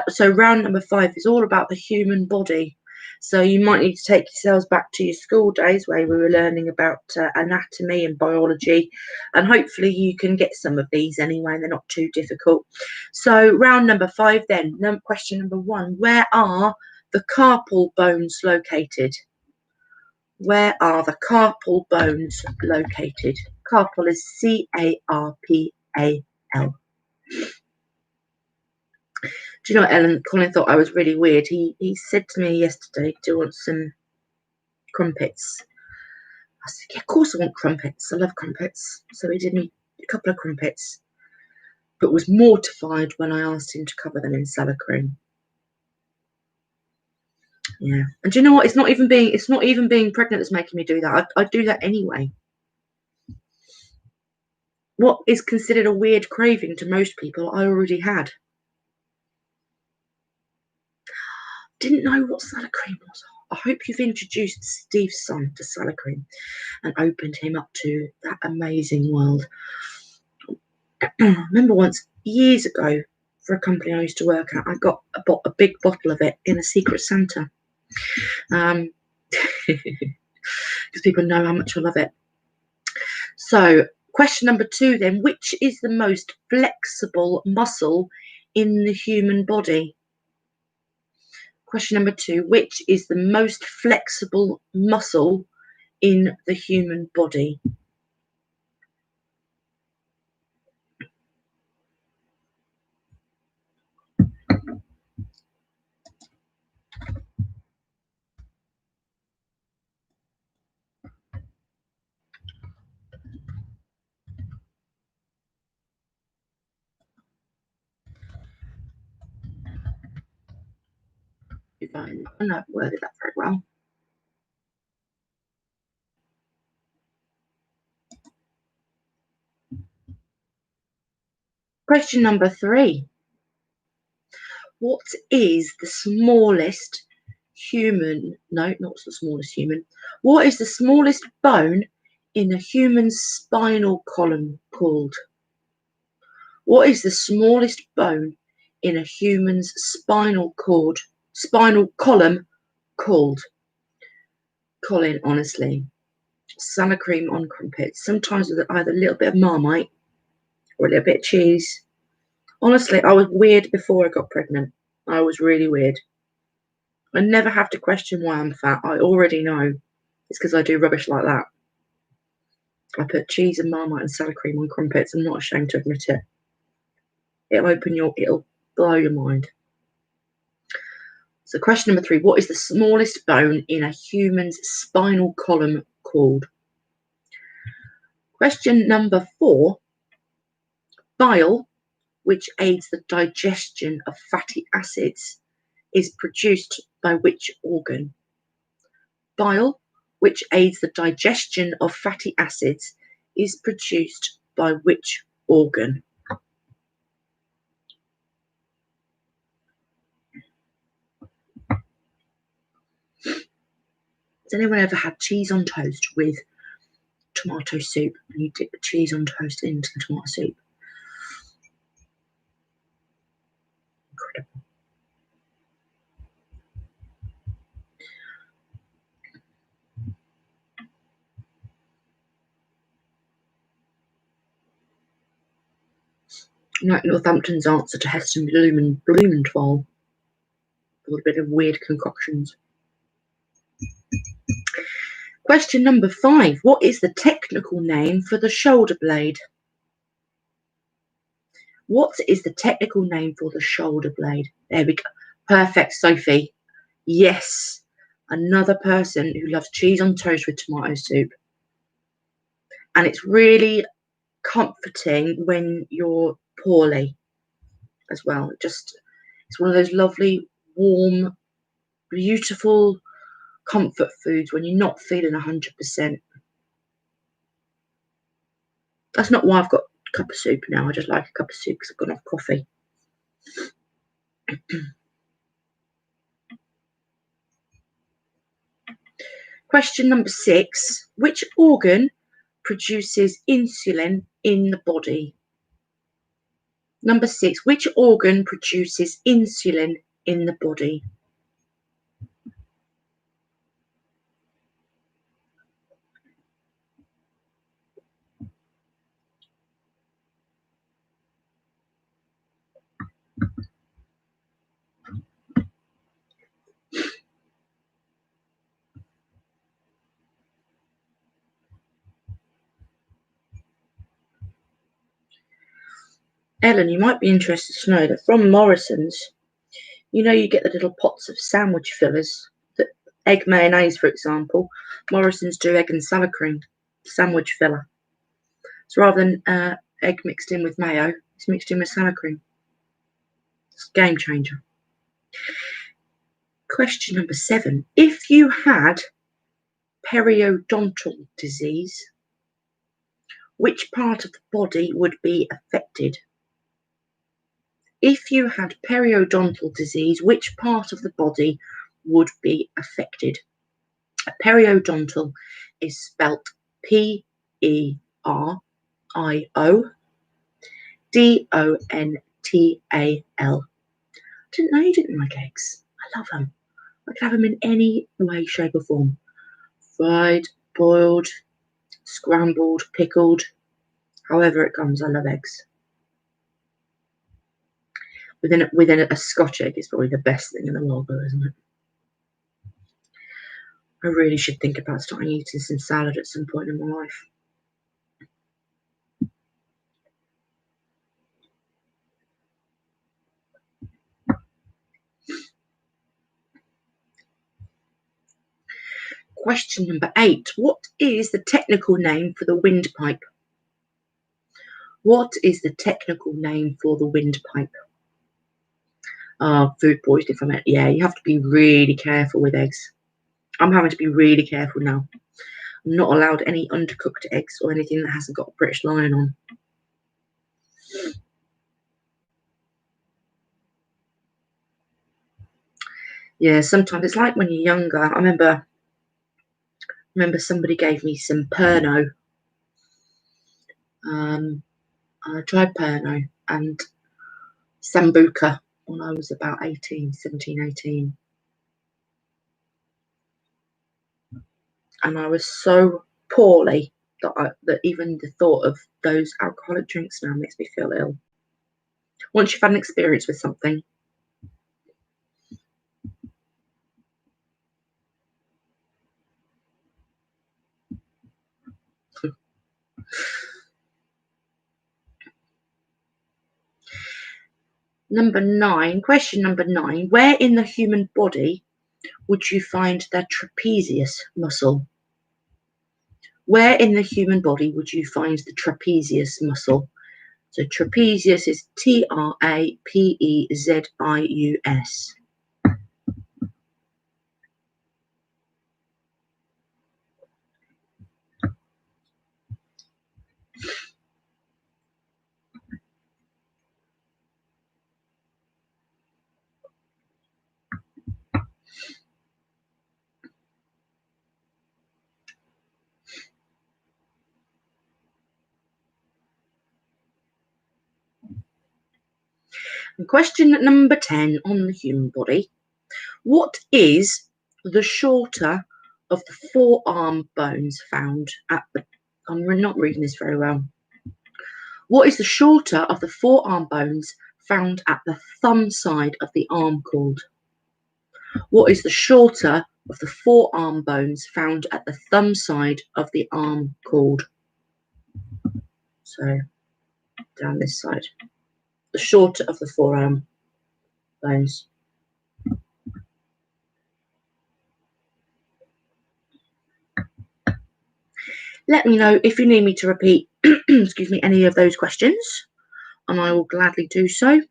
So, round number 5 is all about the human body. So, you might need to take yourselves back to your school days where we were learning about anatomy and biology, and hopefully you can get some of these anyway, and they're not too difficult. So, round number 5 then, question number 1, where are the carpal bones located? Where are the carpal bones located? Carpal is C-A-R-P-A-L. Do you know what, Ellen? Colin thought I was really weird. He said to me yesterday, do you want some crumpets? I said, yeah, of course I want crumpets. I love crumpets. So he did me a couple of crumpets, but was mortified when I asked him to cover them in salad cream. Yeah, and do you know what? It's not even being pregnant that's making me do that. I do that anyway. What is considered a weird craving to most people, I already had. Didn't know what salad cream was. I hope you've introduced Steve's son to salad cream and opened him up to that amazing world. I remember once, years ago, for a company I used to work at, I got a big bottle of it in a Secret Santa. Because people know how much I love it. So, question number 2 then, which is the most flexible muscle in the human body? Question number 2, which is the most flexible muscle in the human body? I know I've worded that very well. Question number 3. What is the smallest human? No, not the smallest human. What is the smallest bone in a human's spinal column called? What is the smallest bone in a human's spinal column called? Colin, honestly, salad cream on crumpets, sometimes with either a little bit of Marmite or a little bit of cheese. Honestly, I was weird before I got pregnant. I was really weird. I never have to question why I'm fat. I already know it's because I do rubbish like that. I put cheese and Marmite and salad cream on crumpets. I'm not ashamed to admit it. It'll blow your mind. So question number 3, what is the smallest bone in a human's spinal column called? Question number 4, bile, which aids the digestion of fatty acids, is produced by which organ? Bile, which aids the digestion of fatty acids, is produced by which organ? Has anyone ever had cheese on toast with tomato soup and you dip the cheese on toast into the tomato soup? Incredible. Like Northampton's answer to Heston Blumenthal. A bit of weird concoctions. Question number 5. What is the technical name for the shoulder blade? What is the technical name for the shoulder blade? There we go. Perfect, Sophie. Yes. Another person who loves cheese on toast with tomato soup. And it's really comforting when you're poorly as well. It's one of those lovely, warm, beautiful comfort foods when you're not feeling 100%. That's not why I've got a cup of soup now. I just like a cup of soup because I've got enough coffee. Question number 6. Which organ produces insulin in the body? Number 6. Which organ produces insulin in the body? Ellen, you might be interested to know that from Morrison's, you know, you get the little pots of sandwich fillers, that egg mayonnaise, for example. Morrison's do egg and salad cream sandwich filler. So rather than egg mixed in with mayo, it's mixed in with salad cream. It's a game changer. Question number 7. If you had periodontal disease, which part of the body would be affected? If you had periodontal disease, which part of the body would be affected? Periodontal is spelt P-E-R-I-O-D-O-N-T-A-L. Didn't know you didn't like eggs. I love them. I could have them in any way, shape or form. Fried, boiled, scrambled, pickled, however it comes. I love eggs. Within a Scotch egg is probably the best thing in the world, though, isn't it? I really should think about starting eating some salad at some point in my life. Question number 8. What is the technical name for the windpipe? What is the technical name for the windpipe? Food poisoning from it. Yeah, you have to be really careful with eggs. I'm having to be really careful now. I'm not allowed any undercooked eggs or anything that hasn't got a British lion on. Yeah, sometimes it's like when you're younger. I remember somebody gave me some Pernod. I tried Pernod and Sambuca when I was about 17, 18. And I was so poorly that even the thought of those alcoholic drinks now makes me feel ill. Once you've had an experience with something. Question number 9. Where in the human body would you find the trapezius muscle? Where in the human body would you find the trapezius muscle? So trapezius is T-R-A-P-E-Z-I-U-S. And question number 10 on the human body. What is the shorter of the forearm bones found at the... I'm not reading this very well. What is the shorter of the forearm bones found at the thumb side of the arm called? What is the shorter of the forearm bones found at the thumb side of the arm called? So down this side. The shorter of the forearm bones. Let me know if you need me to repeat excuse me, any of those questions, and I will gladly do so.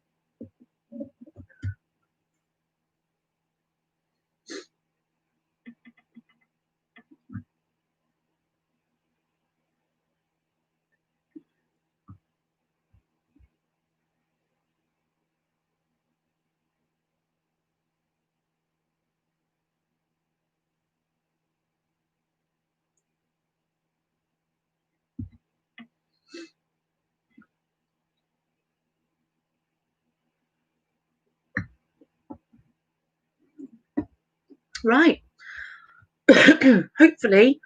Right. Hopefully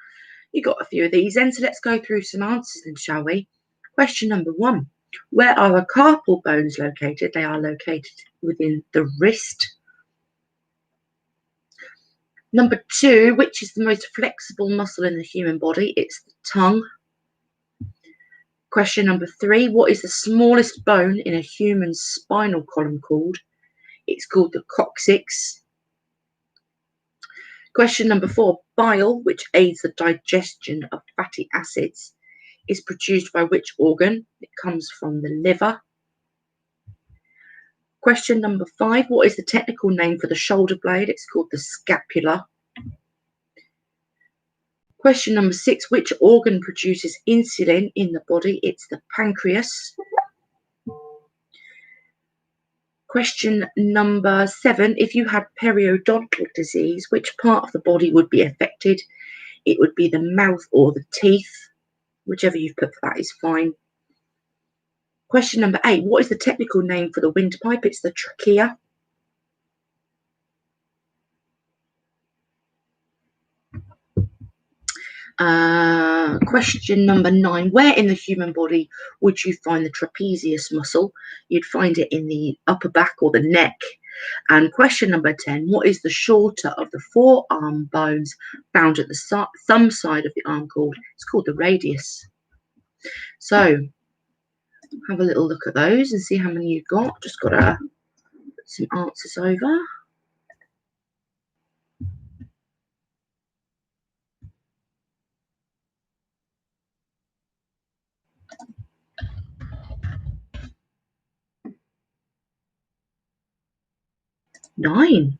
you got a few of these then. So let's go through some answers then, shall we? Question number 1. Where are the carpal bones located? They are located within the wrist. Number 2, which is the most flexible muscle in the human body? It's the tongue. Question number 3, what is the smallest bone in a human's spinal column called? It's called the coccyx. Question number 4, bile, which aids the digestion of fatty acids, is produced by which organ? It comes from the liver. Question number 5, what is the technical name for the shoulder blade? It's called the scapula. Question number 6, which organ produces insulin in the body? It's the pancreas. Question number 7, if you had periodontal disease, which part of the body would be affected? It would be the mouth or the teeth. Whichever you've put for that is fine. Question number 8, what is the technical name for the windpipe? It's the trachea. Question number 9, where in the human body would you find the trapezius muscle? You'd find it in the upper back or the neck. And question number 10, what is the shorter of the forearm bones found at the thumb side of the arm called? It's called the radius. So have a little look at those and see how many you've got. Just got to put some answers over. Nine.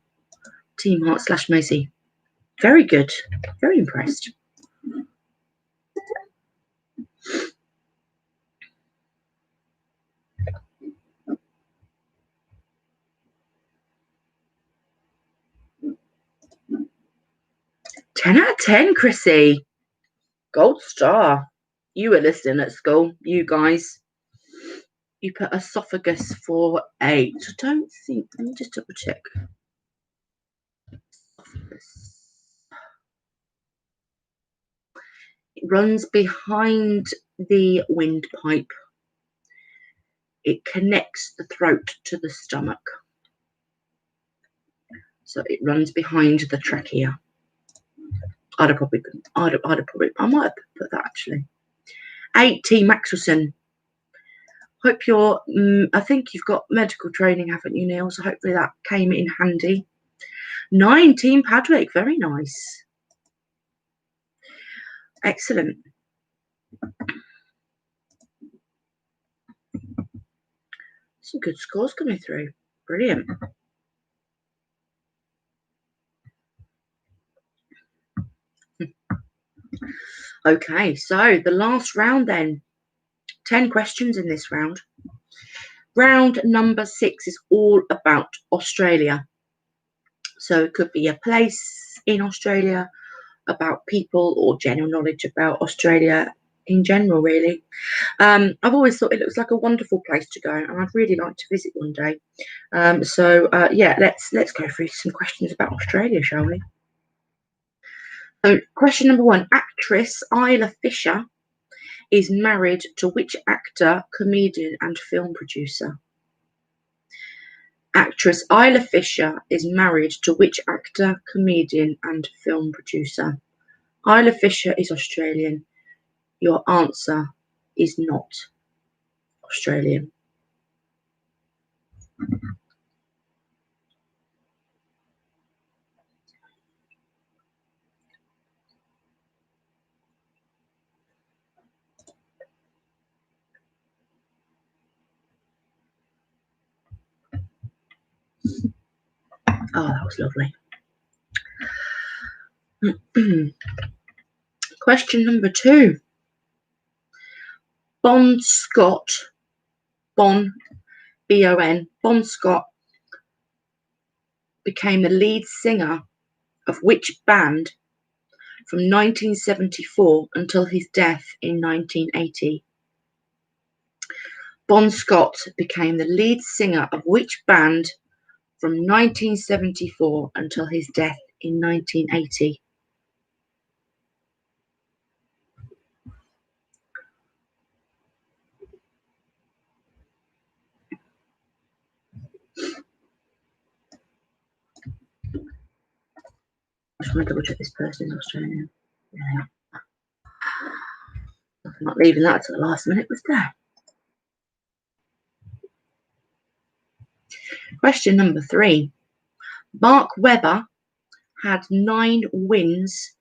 Team Heart / Maisie. Very good. Very impressed. Ten out of 10, Chrissy. Gold star. You were listening at school, you guys. You put esophagus for 8. I don't think. Let me just double check. Esophagus. It runs behind the windpipe. It connects the throat to the stomach. So it runs behind the trachea. I might have put that actually. 8, Team Axelson. Hope you're, I think you've got medical training, haven't you, Neil? So hopefully that came in handy. 9, Team Padwick. Very nice. Excellent. Some good scores coming through. Brilliant. Okay, so the last round then. 10 questions in this round. Round number 6 is all about Australia. So it could be a place in Australia, about people, or general knowledge about Australia in general, really. I've always thought it looks like a wonderful place to go, and I'd really like to visit one day. Yeah, let's go through some questions about Australia, shall we? So, question number 1: actress Isla Fisher is married to which actor, comedian, and film producer? Actress Isla Fisher is married to which actor, comedian, and film producer? Isla Fisher is Australian. Your answer is not Australian. Oh, that was lovely. Question number 2. Bon Scott, Bon, B-O-N, Bon Scott became the lead singer of which band from 1974 until his death in 1980? Bon Scott became the lead singer of which band from 1974 until his death in 1980? I just want to double check this person is Australian. Yeah. I'm not leaving that to the last minute, was there? Question number 3. Mark Webber had 9 wins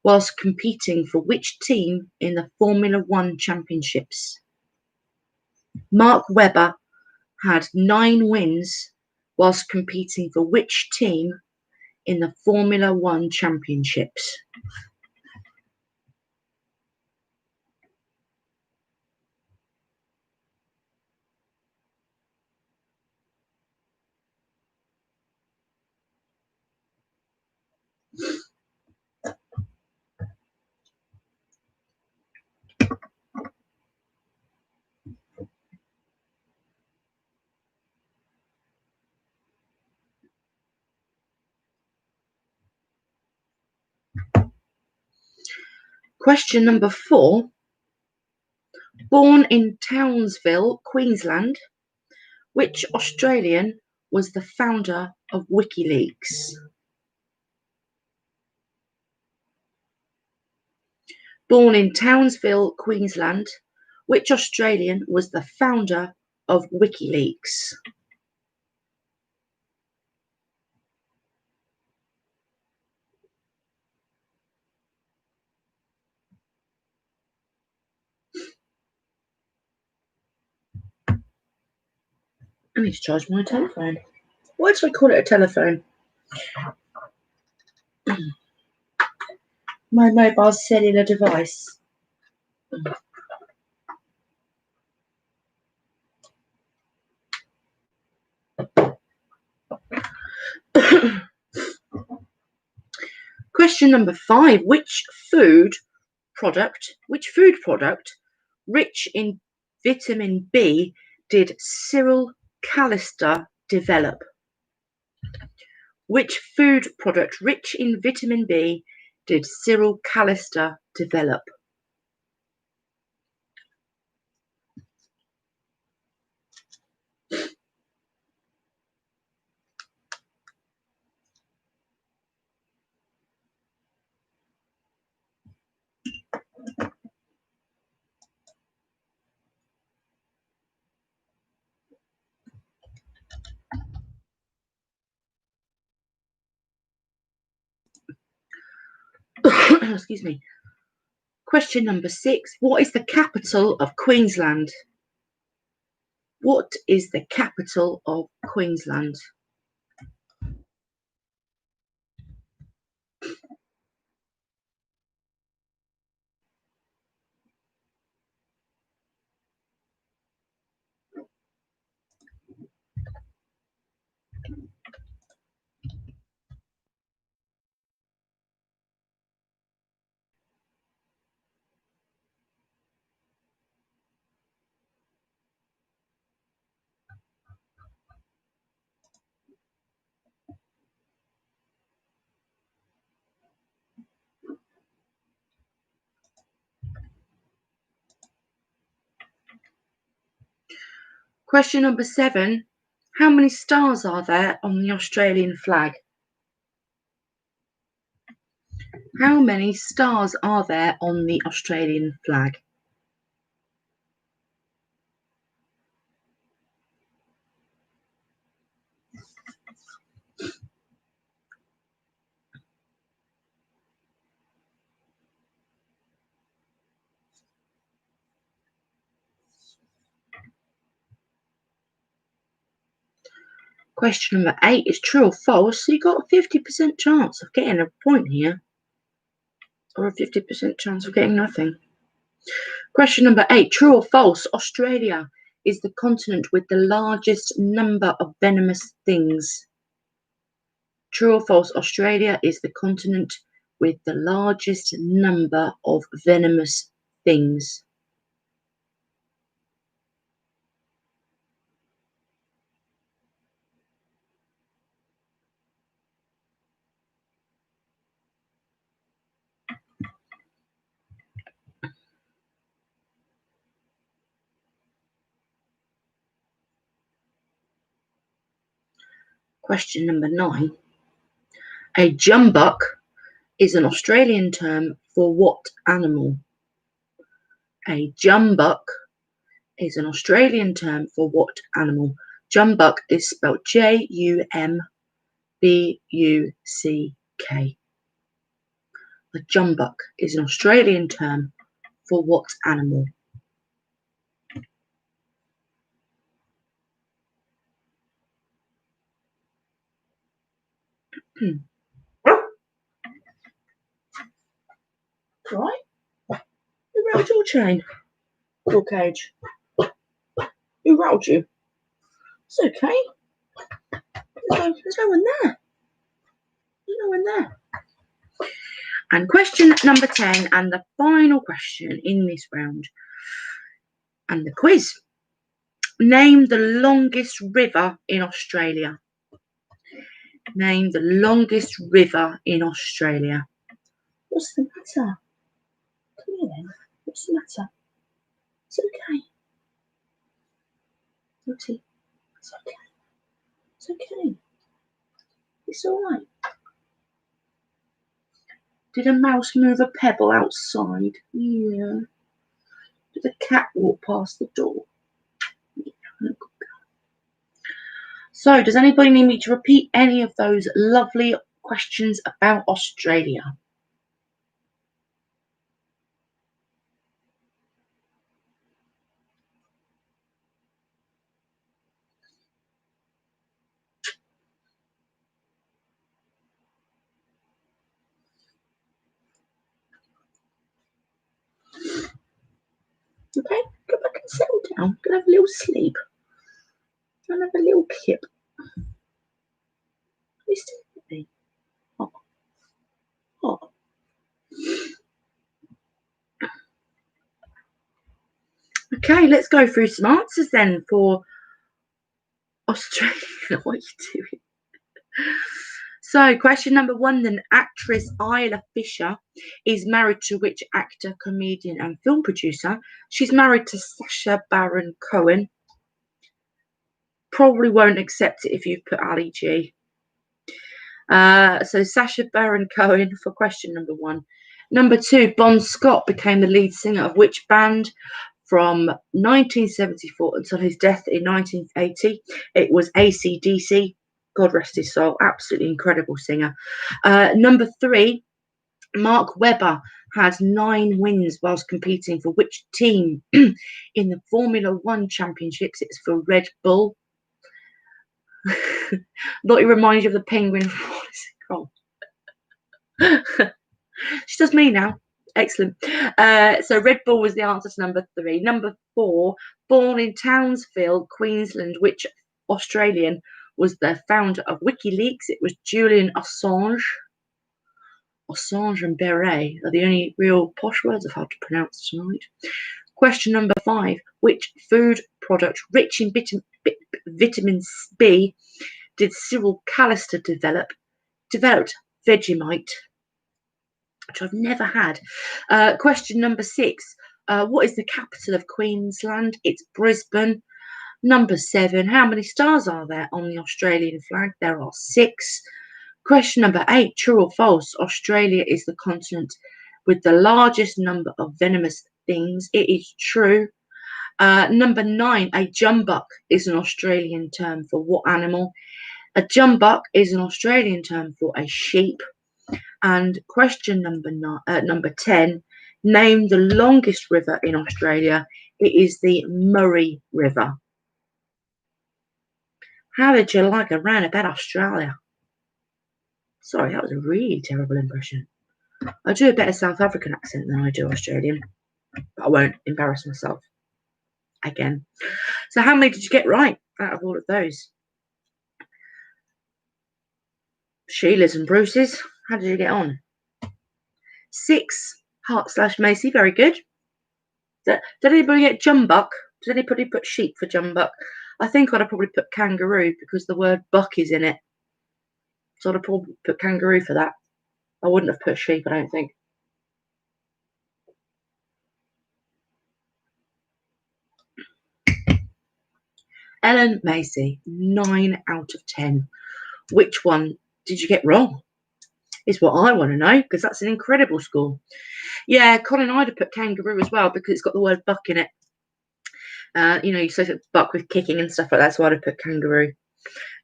whilst competing for which team in the Formula One Championships? Mark Webber had 9 wins whilst competing for which team in the Formula One Championships? Question number 4. Born in Townsville, Queensland, which Australian was the founder of WikiLeaks? Born in Townsville, Queensland, which Australian was the founder of WikiLeaks? I need to charge my telephone. Why do I call it a telephone? My mobile cellular device. Question number 5. Which food product rich in vitamin B did Cyril Callister develop? Which food product rich in vitamin B did Cyril Callister develop? Excuse me. Question number 6. What is the capital of Queensland? What is the capital of Queensland? Question number 7. How many stars are there on the Australian flag? How many stars are there on the Australian flag? Question number 8 is true or false. So you got a 50% chance of getting a point here, or a 50% chance of getting nothing. Question number 8, true or false? Australia is the continent with the largest number of venomous things. True or false? Australia is the continent with the largest number of venomous things. Question number 9. A jumbuck is an Australian term for what animal? A jumbuck is an Australian term for what animal? Jumbuck is spelled Jumbuck. A jumbuck is an Australian term for what animal? Right? Who rattled your chain? Your cage? Who rattled you? It's okay. There's no one there. There's no one there. And question number 10, and the final question in this round. And the quiz. Name the longest river in Australia. Name the longest river in Australia. What's the matter? Come here then. What's the matter? It's okay. Lottie, it's okay. It's okay. It's all right. Did a mouse move a pebble outside? Yeah. Did a cat walk past the door? Yeah. So, does anybody need me to repeat any of those lovely questions about Australia? Okay, go back and settle down. Go have a little sleep. Go and have a little kip. You still with me? Oh. Oh. Okay, let's go through some answers then for Australia. What are you doing? So, question number 1 then. Actress Isla Fisher is married to which actor, comedian, and film producer? She's married to Sacha Baron Cohen. Probably won't accept it if you've put Ali G. So, Sacha Baron Cohen for question number 1. Number 2, Bon Scott became the lead singer of which band? From 1974 until his death in 1980, it was AC/DC. God rest his soul. Absolutely incredible singer. Number 3, Mark Webber had 9 wins whilst competing for which team in the Formula One Championships? It's for Red Bull. Thought it reminds you of the penguin. What is it called? She does me now. Excellent. So Red Bull was the answer to number 3. Number 4, born in Townsville, Queensland, which Australian was the founder of WikiLeaks? It was Julian Assange. Assange and Beret are the only real posh words I've had to pronounce tonight. Question number 5. Which food product rich in vitamin B did Cyril Callister developed Vegemite, which I've never had. Question number 6. What is the capital of Queensland? It's Brisbane. Number 7. How many stars are there on the Australian flag? There are 6. Question number 8. True or false? Australia is the continent with the largest number of venomous things. It is true. Number 9. A jumbuck is an Australian term for what animal? A jumbuck is an Australian term for a sheep. And question number 10. Name the longest river in Australia. It is the Murray River. How did you like a round about Australia? Sorry, that was a really terrible impression. I do a better South African accent than I do Australian, but I won't embarrass myself again. So how many did you get right out of all of those? Sheila's and Bruce's. How did you get on? 6. Heart/Macy. Very good. Did anybody get jumbuck? Did anybody put sheep for jumbuck? I think I'd have probably put kangaroo because the word buck is in it. So I'd have probably put kangaroo for that. I wouldn't have put sheep, I don't think. Ellen Macy, 9 out of 10. Which one did you get wrong? Is what I want to know, because that's an incredible score. Yeah, Colin, I'd have put kangaroo as well because it's got the word buck in it. You know, you say buck with kicking and stuff like that, so I'd have put kangaroo.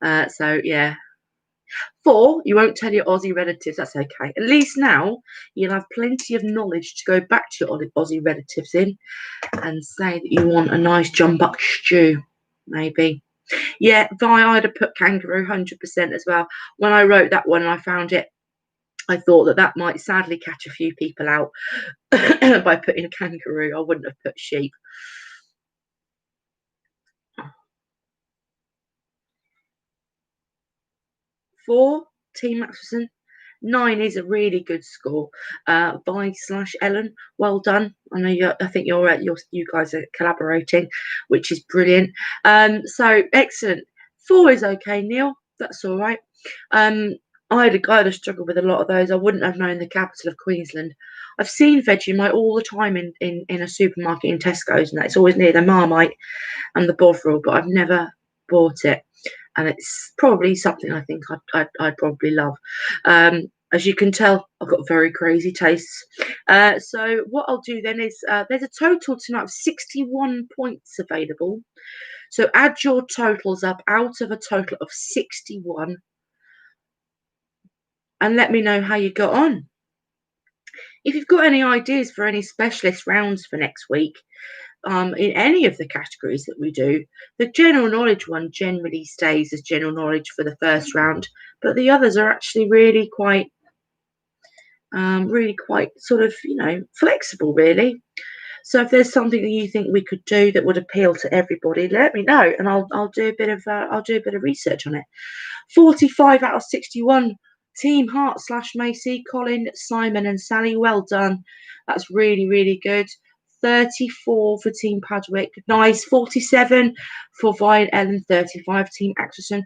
So yeah. 4, you won't tell your Aussie relatives. That's okay. At least now you'll have plenty of knowledge to go back to your Aussie relatives in and say that you want a nice jumbuck stew, maybe. Yeah, Vi, I'd have put kangaroo 100% as well. When I wrote that one and I found it, I thought that that might sadly catch a few people out by putting kangaroo. I wouldn't have put sheep. 4, Team Maxwellson. 9 is a really good score. Vi/Ellen, well done. I know I think you guys are collaborating, which is brilliant. So excellent. 4 is okay, Neil. That's all right. I'd have struggled with a lot of those. I wouldn't have known the capital of Queensland. I've seen Vegemite all the time in a supermarket in Tesco's, and it's always near the Marmite and the Bovril, but I've never bought it. And it's probably something I think I'd probably love. As you can tell, I've got very crazy tastes. So what I'll do then is there's a total tonight of 61 points available. So add your totals up out of a total of 61 and let me know how you got on. If you've got any ideas for any specialist rounds for next week, in any of the categories that we do, the general knowledge one generally stays as general knowledge for the first round, but the others are actually really quite sort of, you know, flexible, really. So if there's something that you think we could do that would appeal to everybody, let me know, and I'll do a bit of research on it. 45 out of 61. Team Hart / Macy, Colin, Simon, and Sally. Well done. That's really, really good. 34 for Team Padwick. Nice. 47 for Vi and Ellen. 35 Team Axelson.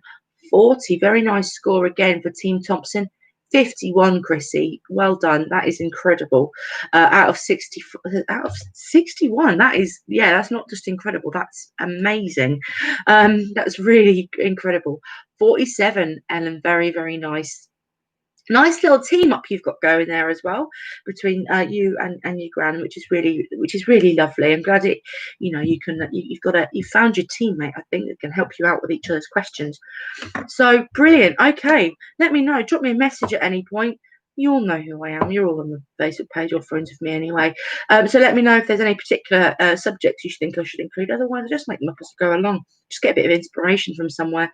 40. Very nice score again for Team Thompson. 51, Chrissy. Well done. That is incredible. Out of 61. That is, yeah, that's not just incredible. That's amazing. That's really incredible. 47, Ellen. Very, very nice. Nice little team up you've got going there as well between you and your gran, which is really lovely. I'm glad you found your teammate, I think, that can help you out with each other's questions. So brilliant. Okay, let me know. Drop me a message at any point. You all know who I am. You're all on the Facebook page. You're friends with me anyway. So let me know if there's any particular subjects you think I should include. Otherwise, I just make them up as I go along. Just get a bit of inspiration from somewhere.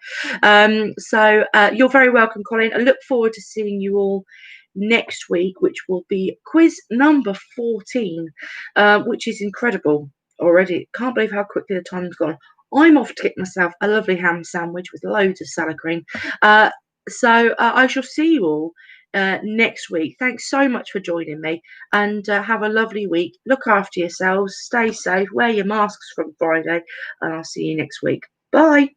So you're very welcome, Colin. I look forward to seeing you all next week, which will be quiz number 14, which is incredible already. Can't believe how quickly the time's gone. I'm off to get myself a lovely ham sandwich with loads of salad cream. So I shall see you all next week. Thanks so much for joining me, and have a lovely week. Look after yourselves. Stay safe. Wear your masks from Friday, and I'll see you next week. Bye.